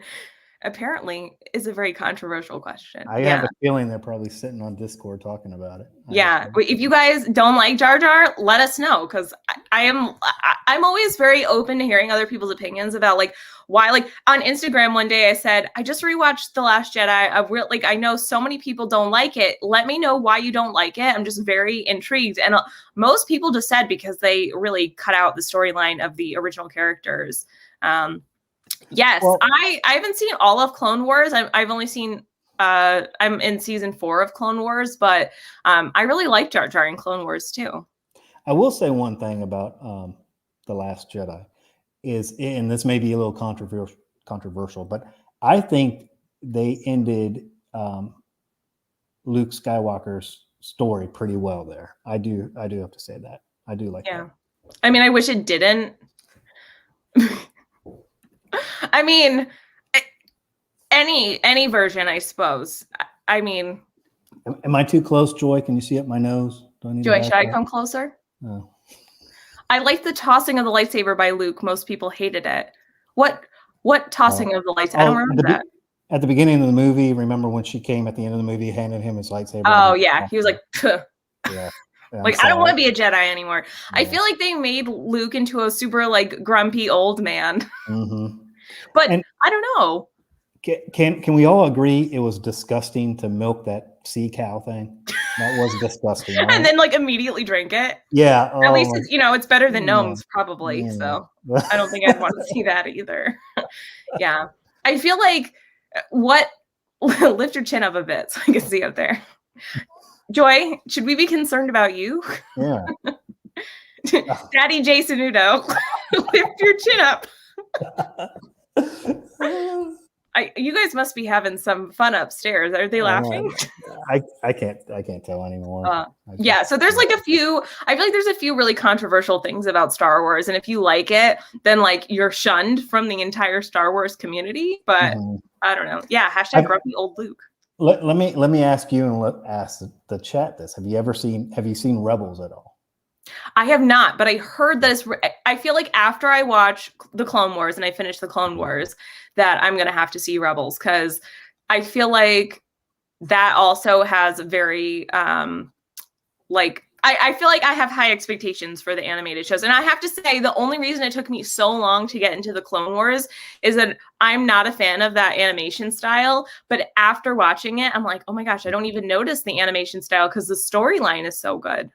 apparently is a very controversial question. I have a feeling they're probably sitting on Discord talking about it. Yeah. If you guys don't like Jar Jar, let us know, because I'm always very open to hearing other people's opinions about like why. Like on Instagram one day I said, I just rewatched The Last Jedi. I know so many people don't like it. Let me know why you don't like it. I'm just very intrigued. And most people just said because they really cut out the storyline of the original characters. Yes, well, I haven't seen all of Clone Wars. I've only seen I'm in season 4 of Clone Wars, but I really like Jar Jar in Clone Wars too. I will say one thing about The Last Jedi is, and this may be a little controversial, but I think they ended Luke Skywalker's story pretty well there. I do have to say that. I do like that. I mean, I wish it didn't. I mean, any version, I suppose. I mean, am I too close, Joy? Can you see up my nose? Joy, should I come closer? No. I like the tossing of the lightsaber by Luke. Most people hated it. What tossing of the lightsaber? I don't remember that. At the beginning of the movie, remember when she came at the end of the movie, handed him his lightsaber? Oh yeah, he was like, Puh. Yeah. Like, I don't want to be a Jedi anymore. Yeah. I feel like they made Luke into a super like grumpy old man. Mm-hmm. But I don't know. Can we all agree it was disgusting to milk that sea cow thing? That was disgusting. Right? And then like immediately drink it. Yeah. At least it's, it's better than gnomes probably. Yeah. So I don't think I'd want to see that either. Yeah. I feel like lift your chin up a bit so I can see up there. Joy, should we be concerned about you? Yeah. Daddy Jason Udo, lift your chin up. You guys must be having some fun upstairs. Are they laughing? I can't tell anymore. Yeah, so there's like I feel like there's a few really controversial things about Star Wars, and if you like it, then like you're shunned from the entire Star Wars community. But I don't know. Yeah, # grumpy old Luke. Let me ask you and ask the chat this. Have you seen Rebels at all? I have not, but I heard that I feel like after I watch the Clone Wars and I finish the Clone Wars, that I'm going to have to see Rebels, because I feel like that also has very, I feel like I have high expectations for the animated shows. And I have to say, the only reason it took me so long to get into the Clone Wars is that I'm not a fan of that animation style. But after watching it, I'm like, oh my gosh, I don't even notice the animation style because the storyline is so good.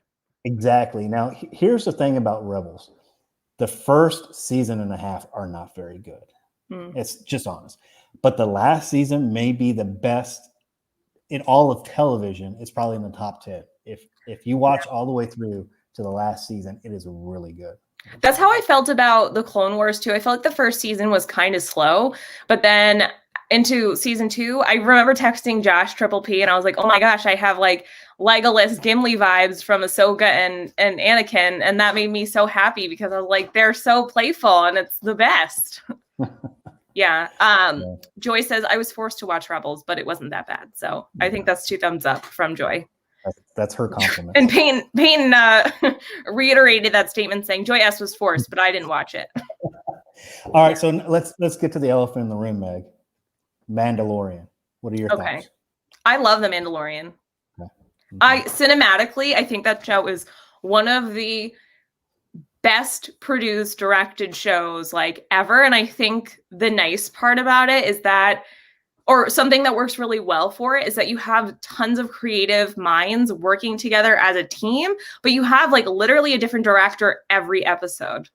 Exactly. Now, here's the thing about Rebels. The first season and a half are not very good. It's just honest. But the last season may be the best in all of television. It's probably in the top 10. If you watch all the way through to the last season, it is really good. That's how I felt about the Clone Wars too. I felt like the first season was kind of slow, but then into season 2, I remember texting Josh Triple P and I was like, oh my gosh, I have like Legolas Gimli vibes from Ahsoka and Anakin. And that made me so happy because I was like, they're so playful and it's the best. Yeah. Joy says, I was forced to watch Rebels, but it wasn't that bad. So I think that's 2 thumbs up from Joy. That's her compliment. And Payne reiterated that statement saying Joy S was forced, but I didn't watch it. All right. So let's get to the elephant in the room, Meg. Mandalorian. What are your thoughts? I love The Mandalorian. Okay. Cinematically, I think that show is one of the best produced, directed shows like ever. And I think the nice part about it is that, or something that works really well for it, is that you have tons of creative minds working together as a team, but you have like literally a different director every episode.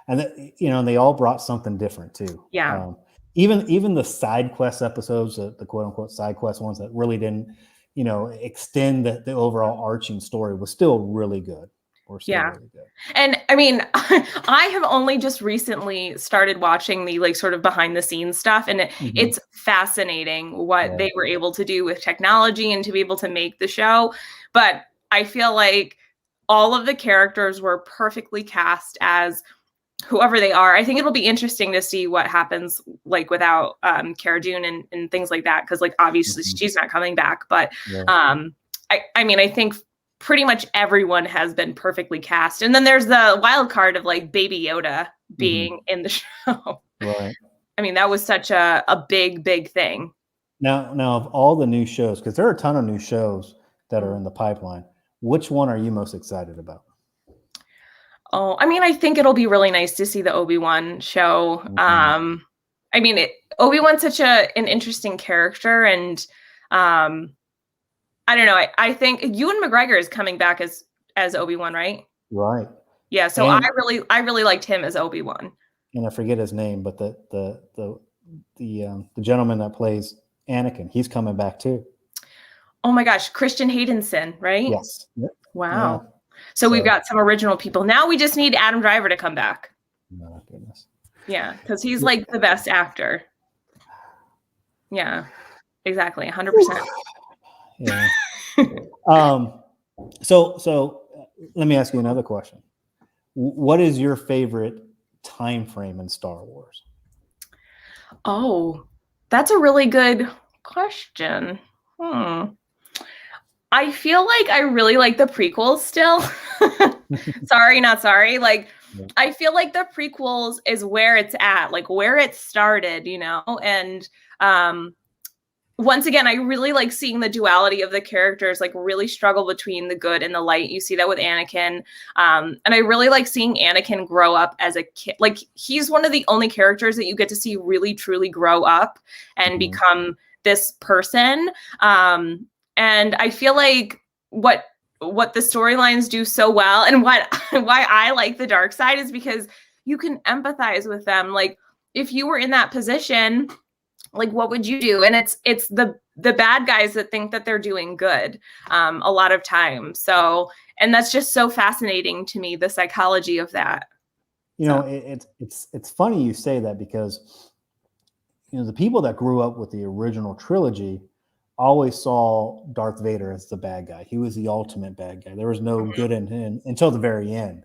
And they all brought something different too. Yeah. Even the side quest episodes, the quote unquote side quest ones that really didn't, extend the overall arching story, was still really good. Yeah. Really good. And I mean, I have only just recently started watching the like sort of behind the scenes stuff, and it's fascinating what they were able to do with technology and to be able to make the show. But I feel like all of the characters were perfectly cast as whoever they are. I think it'll be interesting to see what happens like without Cara Dune and things like that, because like obviously she's not coming back. But I mean, I think pretty much everyone has been perfectly cast. And then there's the wild card of like Baby Yoda being in the show. Right. I mean, that was such a big thing. Now of all the new shows, because there are a ton of new shows that are in the pipeline, which one are you most excited about? Oh, I mean, I think it'll be really nice to see the Obi-Wan show. I mean, Obi-Wan's such an interesting character, and I don't know. I think Ewan McGregor is coming back as Obi-Wan, right? Right. Yeah. So I really liked him as Obi-Wan. And I forget his name, but the gentleman that plays Anakin, he's coming back too. Oh my gosh, Christian Haydenson, right? Yes. Yep. Wow. Yeah. So we've got some original people. Now we just need Adam Driver to come back. Oh, goodness. Yeah, because he's like the best actor. Yeah, exactly, 100%. Yeah. So let me ask you another question. What is your favorite time frame in Star Wars? Oh, that's a really good question. I feel like I really like the prequels still. Sorry, not sorry. Like, I feel like the prequels is where it's at, like where it started, you know? And once again, I really like seeing the duality of the characters, like really struggle between the good and the light. You see that with Anakin. And I really like seeing Anakin grow up as a kid. Like, he's one of the only characters that you get to see really, truly grow up and become this person. And I feel like what the storylines do so well, and why I like the dark side, is because you can empathize with them. Like, if you were in that position, like, what would you do? And it's the bad guys that think that they're doing good a lot of times. So, and that's just so fascinating to me, the psychology of that. You know, it's funny you say that, because, you know, the people that grew up with the original trilogy always saw Darth Vader as the bad guy. He was the ultimate bad guy. There was no good in him until the very end.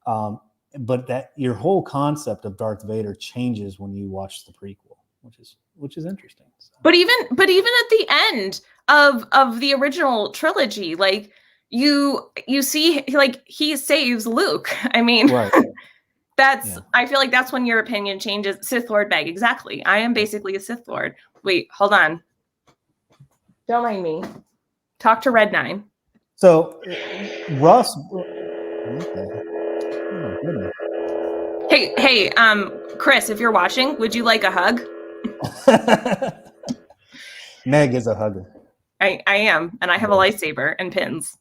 But that your whole concept of Darth Vader changes when you watch the prequel, which is interesting. So. But even at the end of the original trilogy, like you see, like, he saves Luke. I mean, right. I feel like that's when your opinion changes. Sith Lord Meg, exactly. I am basically a Sith Lord. Wait, hold on. Don't mind me. Talk to Red 9. So, Russ. Okay. Hey, Chris, if you're watching, would you like a hug? Meg is a hugger. I am, and I have a lightsaber and pins.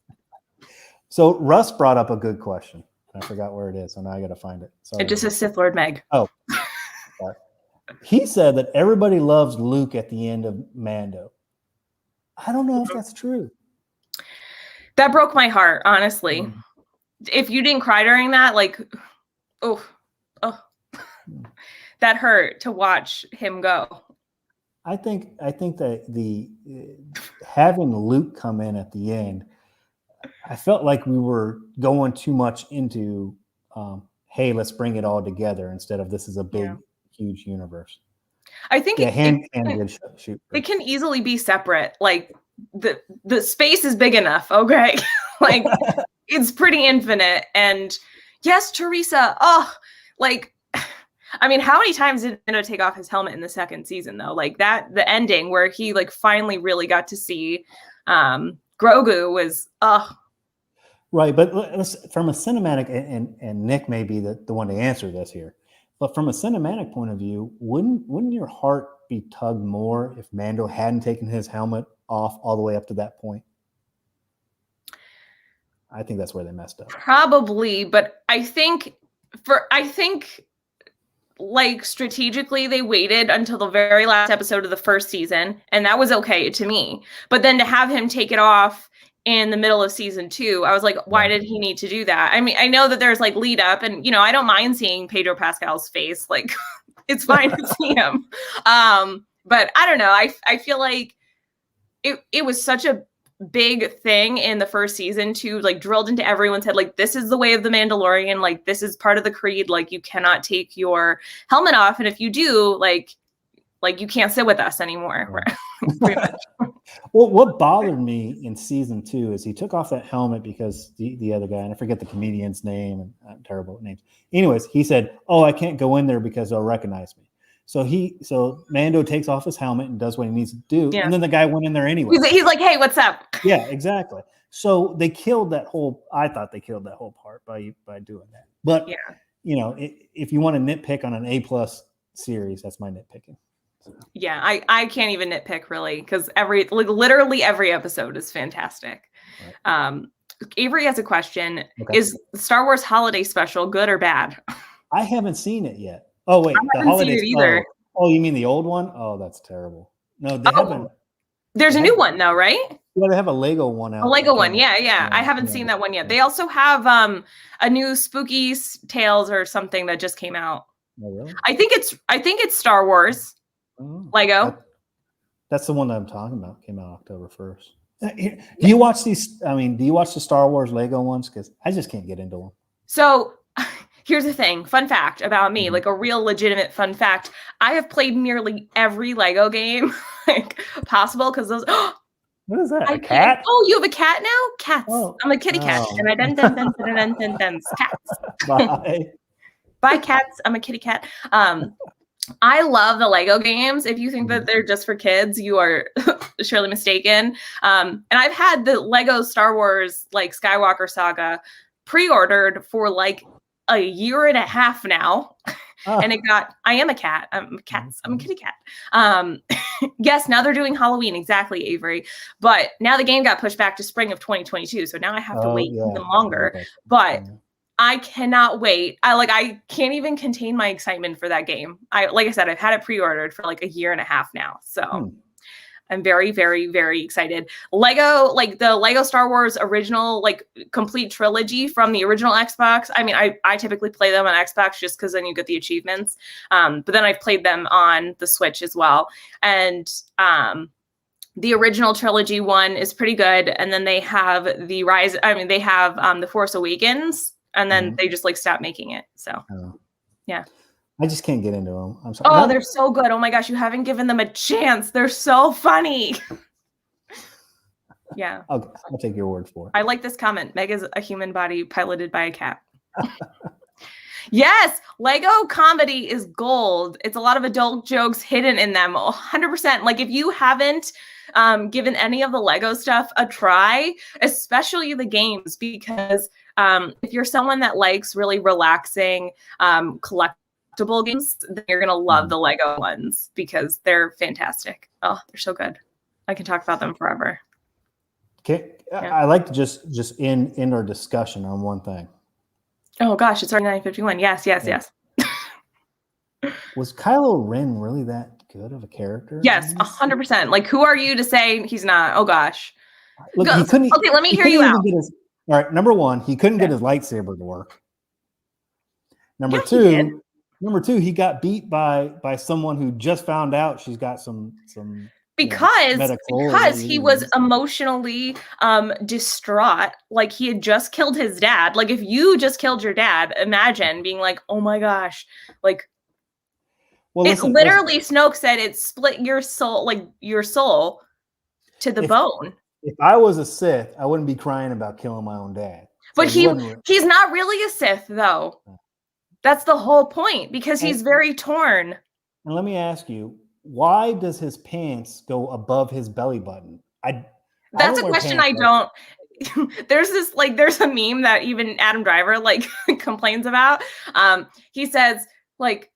So Russ brought up a good question. I forgot where it is, so now I got to find it. Sorry. It just says Sith Lord Meg. Oh. Sorry. He said that everybody loves Luke at the end of Mando. I don't know if that's true. That broke my heart, honestly. If you didn't cry during that, like, oh, that hurt to watch him go. I think that the having Luke come in at the end, I felt like we were going too much into, hey, let's bring it all together, instead of this is a big, huge universe. I think it can easily be separate. Like, the space is big enough, okay? Like, it's pretty infinite. And yes, Teresa. Oh, like, I mean, how many times did Mando take off his helmet in the second season, though? Like, the ending where he, like, finally really got to see Grogu was right. But from a cinematic, and Nick may be the one to answer this here, but from a cinematic point of view, wouldn't your heart be tugged more if Mando hadn't taken his helmet off all the way up to that point? I think that's where they messed up. Probably, but I think like strategically they waited until the very last episode of the first season, and that was okay to me. But then to have him take it off in the middle of season 2, I was like, why did he need to do that? I mean, I know that there's like lead up, and, you know, I don't mind seeing Pedro Pascal's face. Like, it's fine to see him. But I don't know. I feel like it was such a big thing in the first season to, like, drilled into everyone's head, like, this is the way of the Mandalorian, like, this is part of the creed, like, you cannot take your helmet off, and if you do, like you can't sit with us anymore. Pretty much. Well, what bothered me in season 2 is he took off that helmet because the other guy, and I forget the comedian's name, and I'm terrible at names. Anyways, he said, "Oh, I can't go in there because they'll recognize me." So Mando takes off his helmet and does what he needs to do, Yeah. and then the guy went in there anyway. He's like, hey, what's up? Yeah, exactly. So they killed that whole. I thought they killed that whole part by doing that. But Yeah. you know, if you want to nitpick on an A+ series, that's my nitpicking. So. Yeah, I can't even nitpick really because literally every episode is fantastic. Right. Avery has a question: okay. Is the Star Wars Holiday Special good or bad? I haven't seen it yet. Oh wait, the holiday either. Oh, you mean the old one? Oh, that's terrible. No, they haven't. There's a new one though, right? Yeah, they have a Lego one out. A Lego one, yeah. I haven't seen that one yet. They also have a new Spooky Tales or something that just came out. Oh, really? I think it's Star Wars. Lego. That's the one that I'm talking about. Came out October 1st. Do you watch these? I mean, do you watch the Star Wars Lego ones? Because I just can't get into them. So here's the thing. Fun fact about me, like a real legitimate fun fact. I have played nearly every Lego game possible because those. What is that? A cat? Oh, you have a cat now? Cats. Oh. I'm a kitty cat. And I cats. Bye. Bye, cats. I'm a kitty cat. I love the Lego games. If you think that they're just for kids, you are surely mistaken. And I've had the Lego Star Wars like Skywalker Saga pre-ordered for like a year and a half now. And it got, I am a cat. I'm a kitty cat. Yes, now they're doing Halloween. Exactly, Avery. But now the game got pushed back to spring of 2022. So now I have to wait even longer. Okay. But I cannot wait. I can't even contain my excitement for that game. Like I said, I've had it pre-ordered for like a year and a half now. So I'm very, very, very excited. Lego, like the Lego Star Wars original, like complete trilogy from the original Xbox. I mean, I typically play them on Xbox just because then you get the achievements. But then I've played them on the Switch as well. And the original trilogy one is pretty good. And then they have the Rise. I mean, they have the Force Awakens. And then they just like stopped making it. So, yeah. I just can't get into them. I'm sorry. Oh, they're so good. Oh my gosh, you haven't given them a chance. They're so funny. Yeah. Okay, I'll take your word for it. I like this comment. Meg is a human body piloted by a cat. Yes, Lego comedy is gold. It's a lot of adult jokes hidden in them. 100%. Like if you haven't given any of the Lego stuff a try, especially the games, because if you're someone that likes really relaxing collectible games, then you're going to love the Lego ones because they're fantastic. Oh, they're so good. I can talk about them forever. Okay. Yeah. I like to just end our discussion on one thing. Oh gosh, it's already 9:51. Yes. Was Kylo Ren really that good of a character? Yes, 100%. Like, who are you to say he's not? Oh gosh. Look, he couldn't. Okay, let me hear you out. All right, number one, he couldn't get his lightsaber to work. Number two, he got beat by someone who just found out she's got some because he was emotionally distraught. Like he had just killed his dad. Like if you just killed your dad, imagine being like, oh my gosh, like literally Snoke said it split your soul, like your soul to the bone. If I was a Sith, I wouldn't be crying about killing my own dad. But he's not really a Sith though. That's the whole point because he's very torn. And let me ask you, why does his pants go above his belly button? That's a question I don't. There's a meme that even Adam Driver like complains about. He says like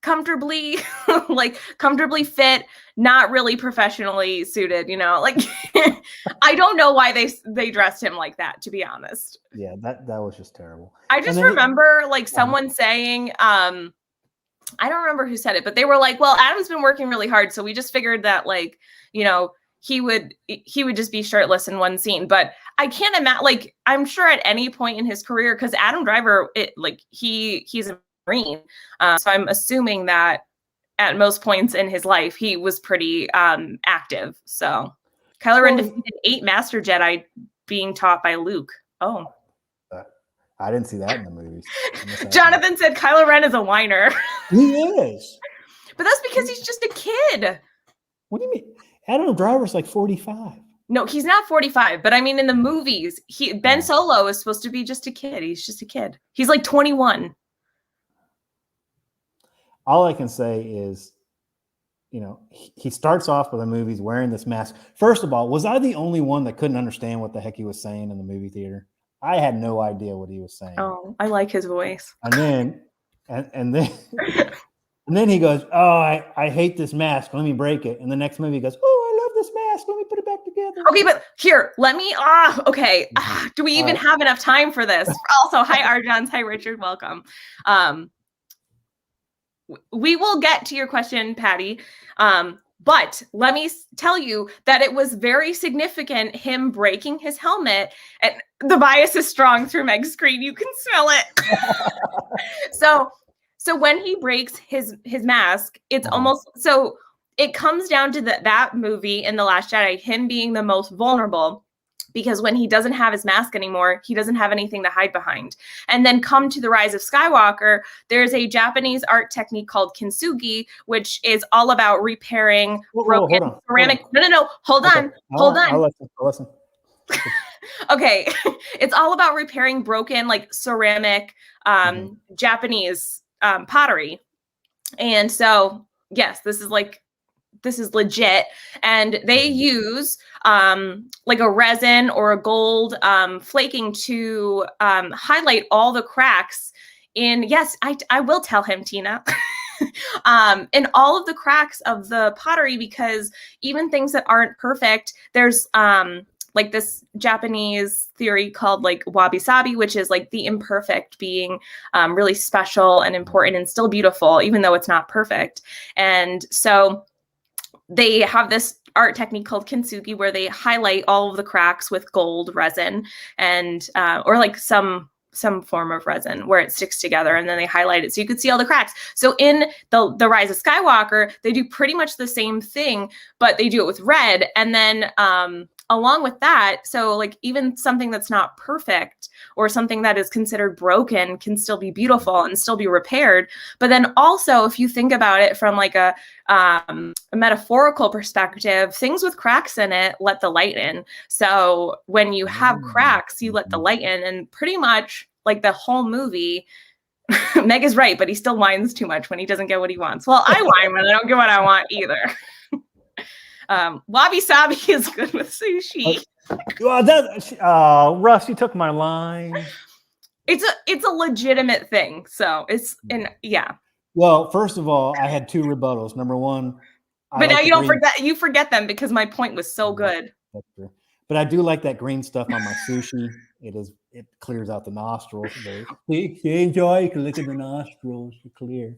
comfortably fit, not really professionally suited, like I don't know why they dressed him like that, to be honest. Yeah, that was just terrible. I just remember someone saying I don't remember who said it, but they were like, well, Adam's been working really hard, so we just figured that he would just be shirtless in one scene. But I can't imagine, I'm sure at any point in his career, because Adam Driver, he's a Marine, so I'm assuming that at most points in his life he was pretty active. So Kylo Ren defeated 8 Master Jedi being taught by Luke. Oh. I didn't see that in the movies. Jonathan said Kylo Ren is a whiner. He is. But that's because he's just a kid. What do you mean? Adam Driver's like 45. No, he's not 45. But I mean, in the movies, Ben Solo is supposed to be just a kid. He's just a kid. He's like 21. all I can say is, you know, he starts off with the movies wearing this mask. First of all, was I the only one that couldn't understand what the heck he was saying in the movie theater? I had no idea what he was saying. Oh, I like his voice. And then, and then, and then he goes, "Oh, I hate this mask. Let me break it." And the next movie he goes, "Oh, I love this mask. Let me put it back together." Okay, but here, let me. Okay. Do we even have enough time for this? Also, hi Arjans, hi Richard, welcome. We will get to your question, Patty. But let me tell you that it was very significant, him breaking his helmet, and the bias is strong through Meg's screen. You can smell it. So when he breaks his mask, it's almost, so it comes down to that movie in The Last Jedi, him being the most vulnerable. Because when he doesn't have his mask anymore, he doesn't have anything to hide behind. And then come to The Rise of Skywalker, there's a Japanese art technique called kintsugi, which is all about repairing broken ceramic. No. Hold on. I'll listen. Okay. It's all about repairing broken, like, ceramic, Japanese pottery. And so, yes, this is legit. And they use like a resin or a gold flaking to highlight all the cracks in, yes, I will tell him, Tina, in all of the cracks of the pottery, because even things that aren't perfect, there's like this Japanese theory called like wabi-sabi, which is like the imperfect being really special and important and still beautiful, even though it's not perfect. And so they have this art technique called kintsugi where they highlight all of the cracks with gold resin and or like some form of resin where it sticks together, and then they highlight it so you could see all the cracks. So in the Rise of Skywalker, they do pretty much the same thing, but they do it with red. And then along with that, so like even something that's not perfect or something that is considered broken can still be beautiful and still be repaired. But then also, if you think about it from like a metaphorical perspective, things with cracks in it let the light in. So when you have cracks, you let the light in, and pretty much like the whole movie, Meg is right, but he still whines too much when he doesn't get what he wants. Well, I whine when I don't get what I want either. Wabi-sabi is good with sushi. Russ, you took my line. It's a legitimate thing. So yeah. Well, first of all, I had two rebuttals. Number one, but now you forget them because my point was so good. That's true. But I do like that green stuff on my sushi. It clears out the nostrils. You enjoy, you can look at the nostrils, you're clear.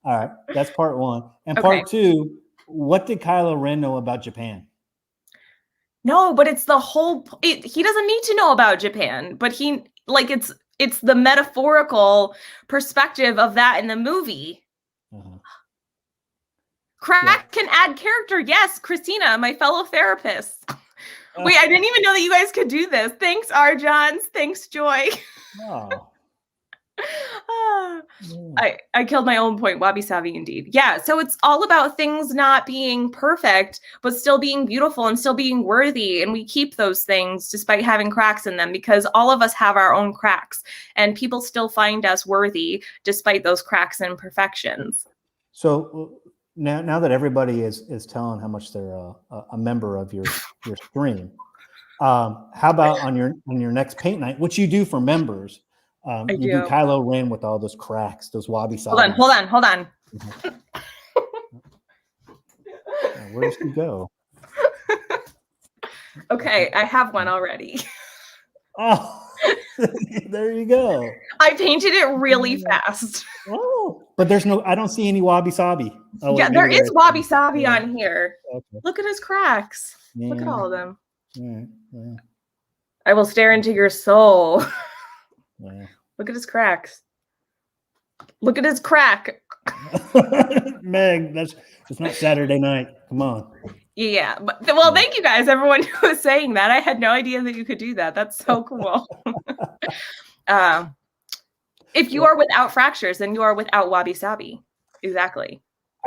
All right, that's part one. And part two, what did Kylo Ren know about Japan? No, but it's the whole. He doesn't need to know about Japan, but it's the metaphorical perspective of that in the movie. Crack can add character. Yes, Christina, my fellow therapist. Wait, I didn't even know that you guys could do this. Thanks, Arjans. Thanks, Joy. I killed my own point. Wabi-sabi indeed. Yeah, so it's all about things not being perfect, but still being beautiful and still being worthy. And we keep those things despite having cracks in them, because all of us have our own cracks, and people still find us worthy despite those cracks and imperfections. So now that everybody is telling how much they're a member of your stream, how about on your next paint night, which you do for members? You do Kylo Ren with all those cracks, those wabi-sabi. Hold on. Where does he go? Okay, I have one already. Oh, there you go. I painted it really fast. Oh, but I don't see any wabi-sabi. Oh, yeah, there is wabi-sabi on here. Okay. Look at his cracks. Yeah. Look at all of them. Yeah. I will stare into your soul. Yeah. Look at his cracks. Look at his crack. Meg, it's not Saturday night. Come on. Yeah. Well, thank you guys, everyone who was saying that. I had no idea that you could do that. That's so cool. If you are without fractures, then you are without wabi-sabi. Exactly.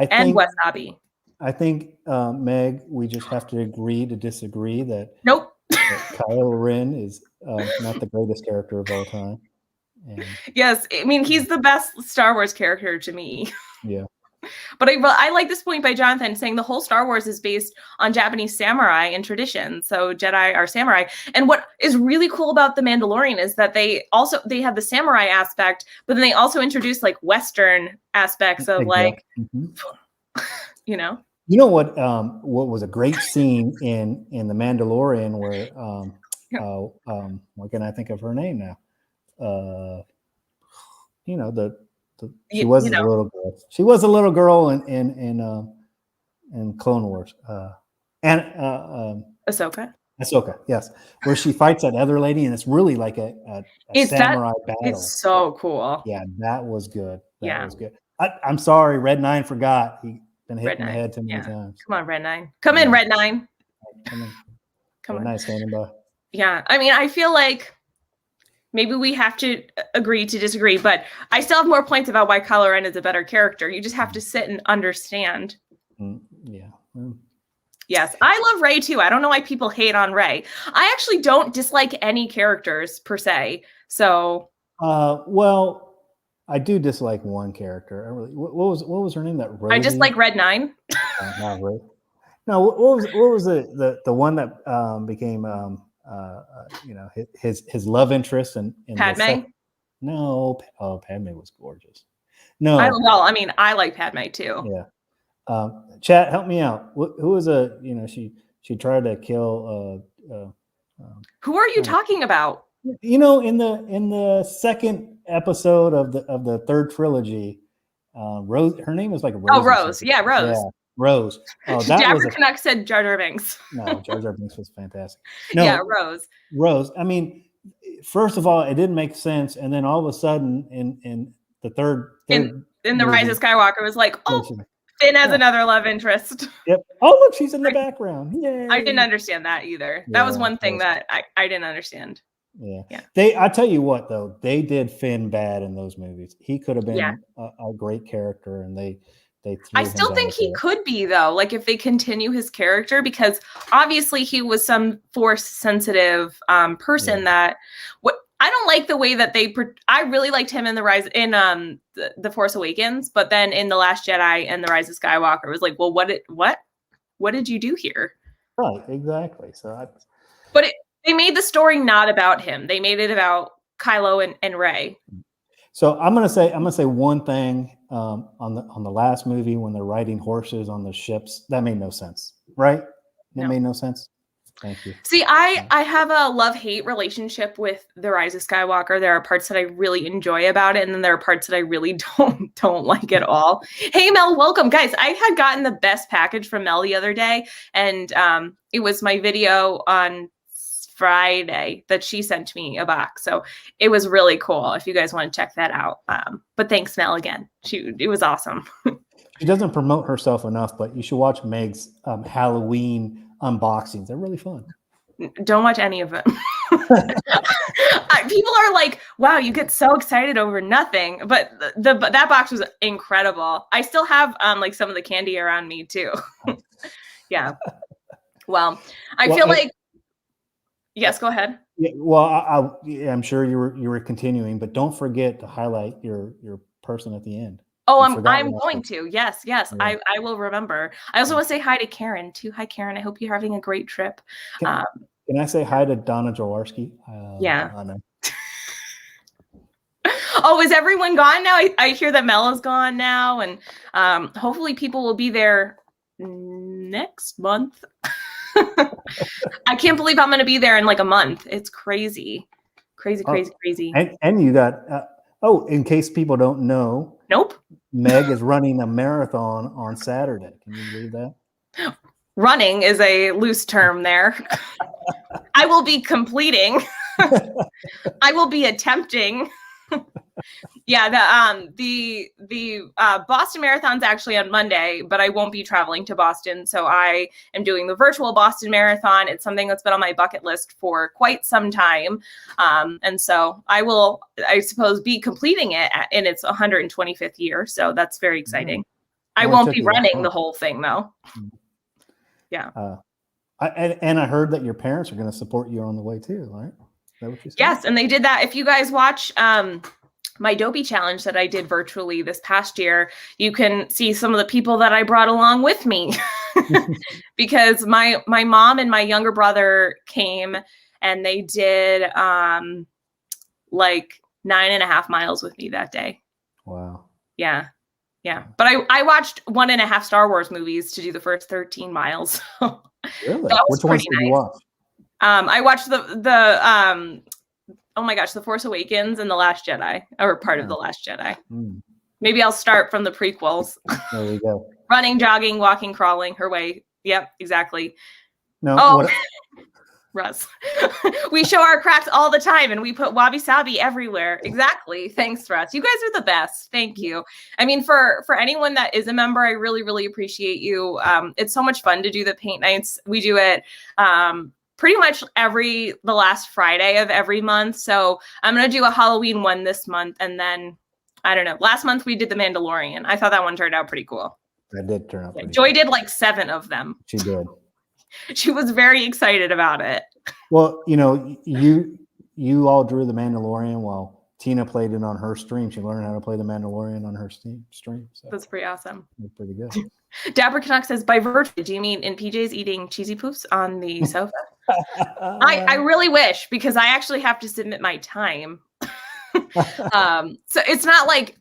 And wasabi. I think, Meg, we just have to agree to disagree that nope. Kylo Ren is not the greatest character of all time. And Yes, I mean, he's the best Star Wars character to me. yeah. But I like this point by Jonathan saying the whole Star Wars is based on Japanese samurai and tradition. So Jedi are samurai. And what is really cool about The Mandalorian is that they have the samurai aspect, but then they also introduce like Western aspects of like, you know. You know what was a great scene in The Mandalorian where what can I think of her name now? You know, she was a little girl. She was a little girl in Clone Wars. And Ahsoka. Ahsoka, yes, where she fights that other lady, and it's really like a samurai battle. It's so cool. Yeah, that was good. That was good. I'm sorry, Red 9 forgot. He been hit in the head too many times. Come on, Red 9. Come in, Red 9. Come on. Nice standing by. Yeah, I mean, I feel like maybe we have to agree to disagree, but I still have more points about why Kylo Ren is a better character. You just have to sit and understand. Yeah. Yes, I love Rey too. I don't know why people hate on Rey. I actually don't dislike any characters per se. So, well, I do dislike one character. I really, what was her name? That Rosie? I just like Red 9. Not Rey. No, what was the one that became you know, his love interest in Padme? No, Padme was gorgeous. No, I mean, I like Padme too. Yeah. Chat, help me out. Who was you know, she tried to kill who are you talking about? You know, in the second episode of the third trilogy, Rose, her name was like Rose. Oh, Rose. Yeah, Rose. Yeah, Rose. Oh, that Jabber Canuck said Jar Jar Binks. No, Jar Jar Binks was fantastic. No, yeah, Rose. Rose. I mean, first of all, it didn't make sense, and then all of a sudden, in the third in the Rise of Skywalker, was like, oh, Finn has another love interest. Yep. Oh, look, she's in the background. Yay. I didn't understand that either. That was one thing that I didn't understand. Yeah. I tell you what, though, they did Finn bad in those movies. He could have been a great character, and they I still think he could be, though, like if they continue his character, because obviously he was some force sensitive person that I don't like the way that I really liked him in the Force Awakens, but then in The Last Jedi and The Rise of Skywalker, it was like, well, what did you do here? Right, exactly. So they made the story not about him. They made it about Kylo and Rey. So I'm gonna say one thing on the last movie when they're riding horses on the ships. That made no sense, right? That made no sense. Thank you. See, I have a love-hate relationship with The Rise of Skywalker. There are parts that I really enjoy about it, and then there are parts that I really don't like at all. Hey, Mel, welcome. Guys, I had gotten the best package from Mel the other day, and it was my video on Friday that she sent me a box. So it was really cool if you guys want to check that out. But thanks, Mel, again. It was awesome. She doesn't promote herself enough, but you should watch Meg's Halloween unboxings. They're really fun. Don't watch any of them. People are like, wow, you get so excited over nothing. But that box was incredible. I still have like some of the candy around me too. Yeah. Well, I feel like yes, go ahead. Yeah, well, I'm sure you were continuing, but don't forget to highlight your person at the end. Oh, I'm going to. Yes. Yeah. I will remember. I also want to say hi to Karen too. Hi, Karen. I hope you're having a great trip. Can I say hi to Donna Jaworski? Yeah. Oh, is everyone gone now? I hear that Mel is gone now, and hopefully people will be there next month. I can't believe I'm going to be there in like a month. It's crazy. Crazy. And you got, in case people don't know. Nope. Meg is running a marathon on Saturday. Can you believe that? Running is a loose term there. I will be completing. I will be attempting. Yeah, the Boston Marathon's actually on Monday, but I won't be traveling to Boston, so I am doing the virtual Boston Marathon. It's something that's been on my bucket list for quite some time, and so I will, I suppose, be completing it in its 125th year. So that's very exciting. Mm-hmm. I won't be running the whole thing, though. Mm-hmm. Yeah. And I heard that your parents are going to support you on the way too, right? that what you said? Yes, and they did that. If you guys watch my Dopey challenge that I did virtually this past year, you can see some of the people that I brought along with me because my mom and my younger brother came and they did like 9.5 miles with me that day. Wow. Yeah. Yeah. But I watched 1.5 Star Wars movies to do the first 13 miles. Really? That was Which ones pretty did you nice. watch? I watched the oh my gosh, The Force Awakens and The Last Jedi, or part of The Last Jedi. Maybe I'll start from the prequels. There we go. Running, jogging, walking, crawling, her way. Yep, exactly. No, oh, Russ. We show our cracks all the time and we put wabi-sabi everywhere. Exactly. Thanks, Russ. You guys are the best. Thank you. I mean, for anyone that is a member, I really, really appreciate you. It's so much fun to do the paint nights. We do it pretty much the last Friday of every month. So I'm going to do a Halloween one this month. And then, I don't know, last month we did the Mandalorian. I thought that one turned out pretty cool. That did turn out pretty Joy cool. did like 7 of them. She did. She was very excited about it. Well, you know, you all drew the Mandalorian while Tina played it on her stream. She learned how to play the Mandalorian on her stream. So that's pretty awesome. That's pretty good. Dapper Canuck says, by virtue, do you mean in PJs eating cheesy poofs on the sofa? I really wish, because I actually have to submit my time. So it's not like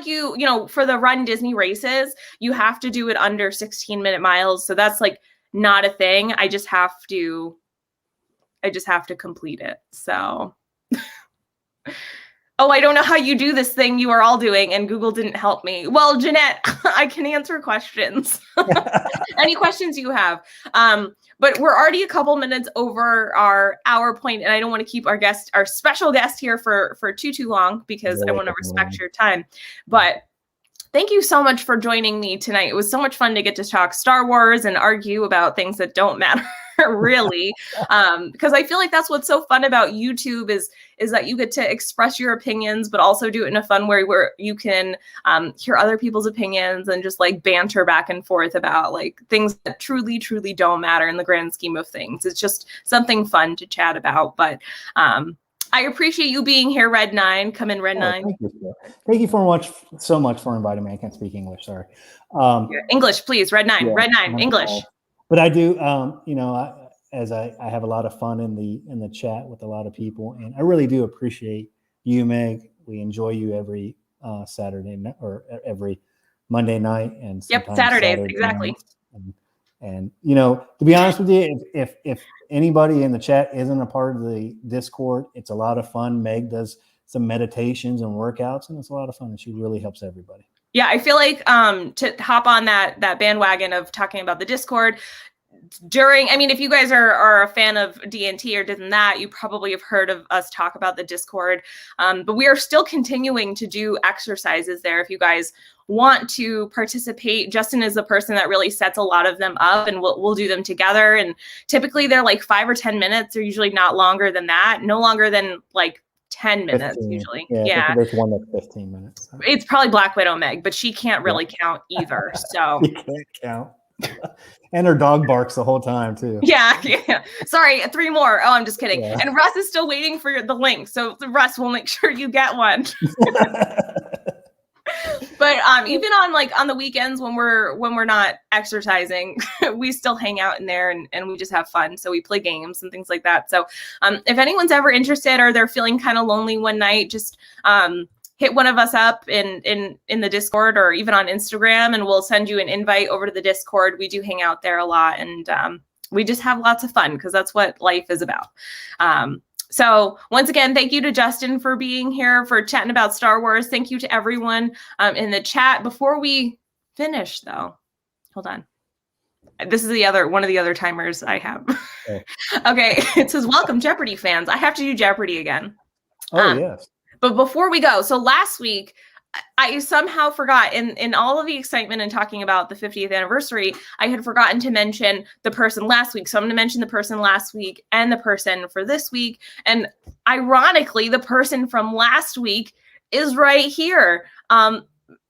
you know, for the Run Disney races, you have to do it under 16-minute miles. So that's like not a thing. I just have to complete it. So oh, I don't know how you do this thing you are all doing, and Google didn't help me. Well, Jeanette, I can answer questions. Any questions you have. But we're already a couple minutes over our hour point, and I don't want to keep our special guest here for too long, because I want to respect your time. But thank you so much for joining me tonight. It was so much fun to get to talk Star Wars and argue about things that don't matter. Really, because I feel like that's what's so fun about YouTube is that you get to express your opinions, but also do it in a fun way where you can hear other people's opinions and just like banter back and forth about like things that truly, truly don't matter in the grand scheme of things. It's just something fun to chat about. But I appreciate you being here, Red 9. Come in, Red 9. Thank you so much for inviting me. I can't speak English. Sorry. English, please. Red 9. Yeah, Red 9. English. But I do, you know, I have a lot of fun in the chat with a lot of people, and I really do appreciate you, Meg. We enjoy you every Saturday or every Monday night, and Saturdays exactly. And you know, to be honest with you, if anybody in the chat isn't a part of the Discord, it's a lot of fun. Meg does some meditations and workouts, and it's a lot of fun, and she really helps everybody. Yeah, I feel like to hop on that bandwagon of talking about the Discord I mean, if you guys are a fan of DNT or didn't that, you probably have heard of us talk about the Discord. But we are still continuing to do exercises there. If you guys want to participate, Justin is the person that really sets a lot of them up, and we'll do them together. And typically they're like 5 or 10 minutes. They're usually not longer than that. No longer than like 10 minutes 15. Usually. Yeah. There's one that's 15 minutes. So. It's probably Black Widow Meg, but she can't really count either. So you can't count. And her dog barks the whole time too. Yeah. Sorry, 3 more. Oh, I'm just kidding. Yeah. And Russ is still waiting for the link. So Russ, we'll make sure you get one. But even on the weekends when we're not exercising, we still hang out in there and we just have fun. So we play games and things like that. So if anyone's ever interested or they're feeling kind of lonely one night, just hit one of us up in the Discord or even on Instagram, and we'll send you an invite over to the Discord. We do hang out there a lot, and we just have lots of fun because that's what life is about. So once again, thank you to Justin for being here, for chatting about Star Wars. Thank you to everyone in the chat. Before we finish, though, hold on. This is one of the other timers I have. Okay, it says, welcome, Jeopardy fans. I have to do Jeopardy again. Oh, yes. But before we go, so last week, I somehow forgot in all of the excitement and talking about the 50th anniversary, I had forgotten to mention the person last week. So I'm going to mention the person last week and the person for this week. And ironically, the person from last week is right here.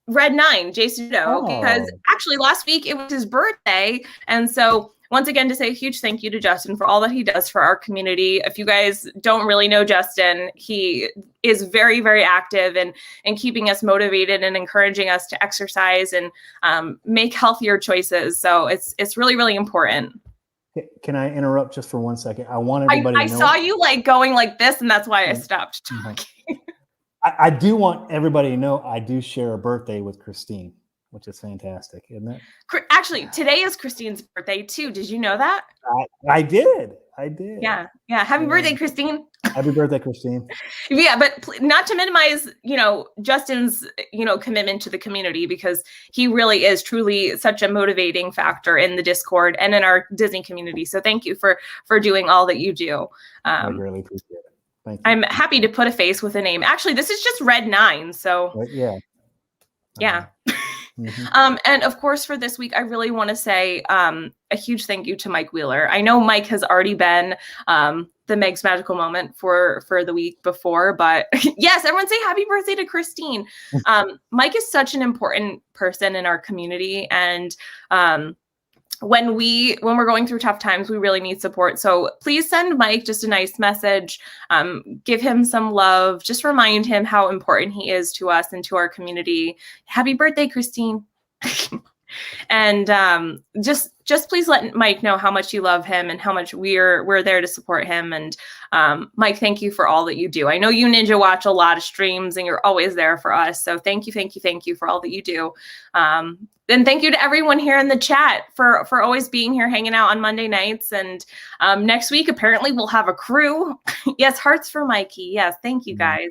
Red 9, Jason Dudo, because actually last week it was his birthday. And so once again to say a huge thank you to Justin for all that he does for our community. If you guys don't really know Justin, he is very, very active in keeping us motivated and encouraging us to exercise and make healthier choices. So it's really, really important. Can I interrupt just for 1 second? I want everybody to know. I saw you like going like this, and that's why I stopped talking. I do want everybody to know I do share a birthday with Christine, which is fantastic, isn't it? Actually, today is Christine's birthday too. Did you know that? I did. Yeah. Happy birthday, Christine. Happy birthday, Christine. Yeah, but not to minimize, Justin's, commitment to the community, because he really is truly such a motivating factor in the Discord and in our Disney community. So thank you for doing all that you do. I really appreciate it. Thank you. I'm happy to put a face with a name. Actually, this is just Red 9. So yeah. Yeah. And of course, for this week, I really want to say a huge thank you to Mike Wheeler. I know Mike has already been the Meg's Magical Moment for the week before, but yes, everyone say happy birthday to Christine. Mike is such an important person in our community, and when we're going through tough times, we really need support. So please send Mike just a nice message, give him some love, just remind him how important he is to us and to our community. Happy birthday, Christine. And just please let Mike know how much you love him and how much we're there to support him. And Mike, thank you for all that you do. I know you ninja watch a lot of streams and you're always there for us. So thank you for all that you do. And thank you to everyone here in the chat for always being here, hanging out on Monday nights. And next week, apparently we'll have a crew. Yes, hearts for Mikey. Yes, thank you guys.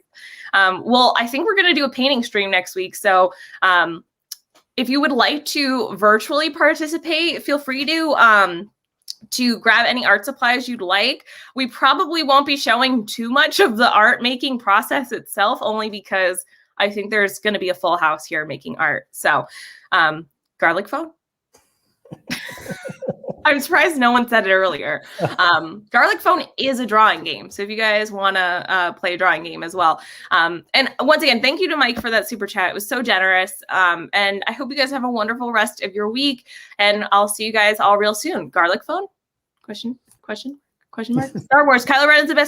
Well, I think we're going to do a painting stream next week. So if you would like to virtually participate, feel free to grab any art supplies you'd like. We probably won't be showing too much of the art making process itself, only because I think there's going to be a full house here making art. So garlic phone. I'm surprised no one said it earlier. Garlic phone is a drawing game. So if you guys want to play a drawing game as well. And once again, thank you to Mike for that super chat. It was so generous. And I hope you guys have a wonderful rest of your week. And I'll see you guys all real soon. Garlic phone? Question mark? Star Wars. Kylo Ren is the best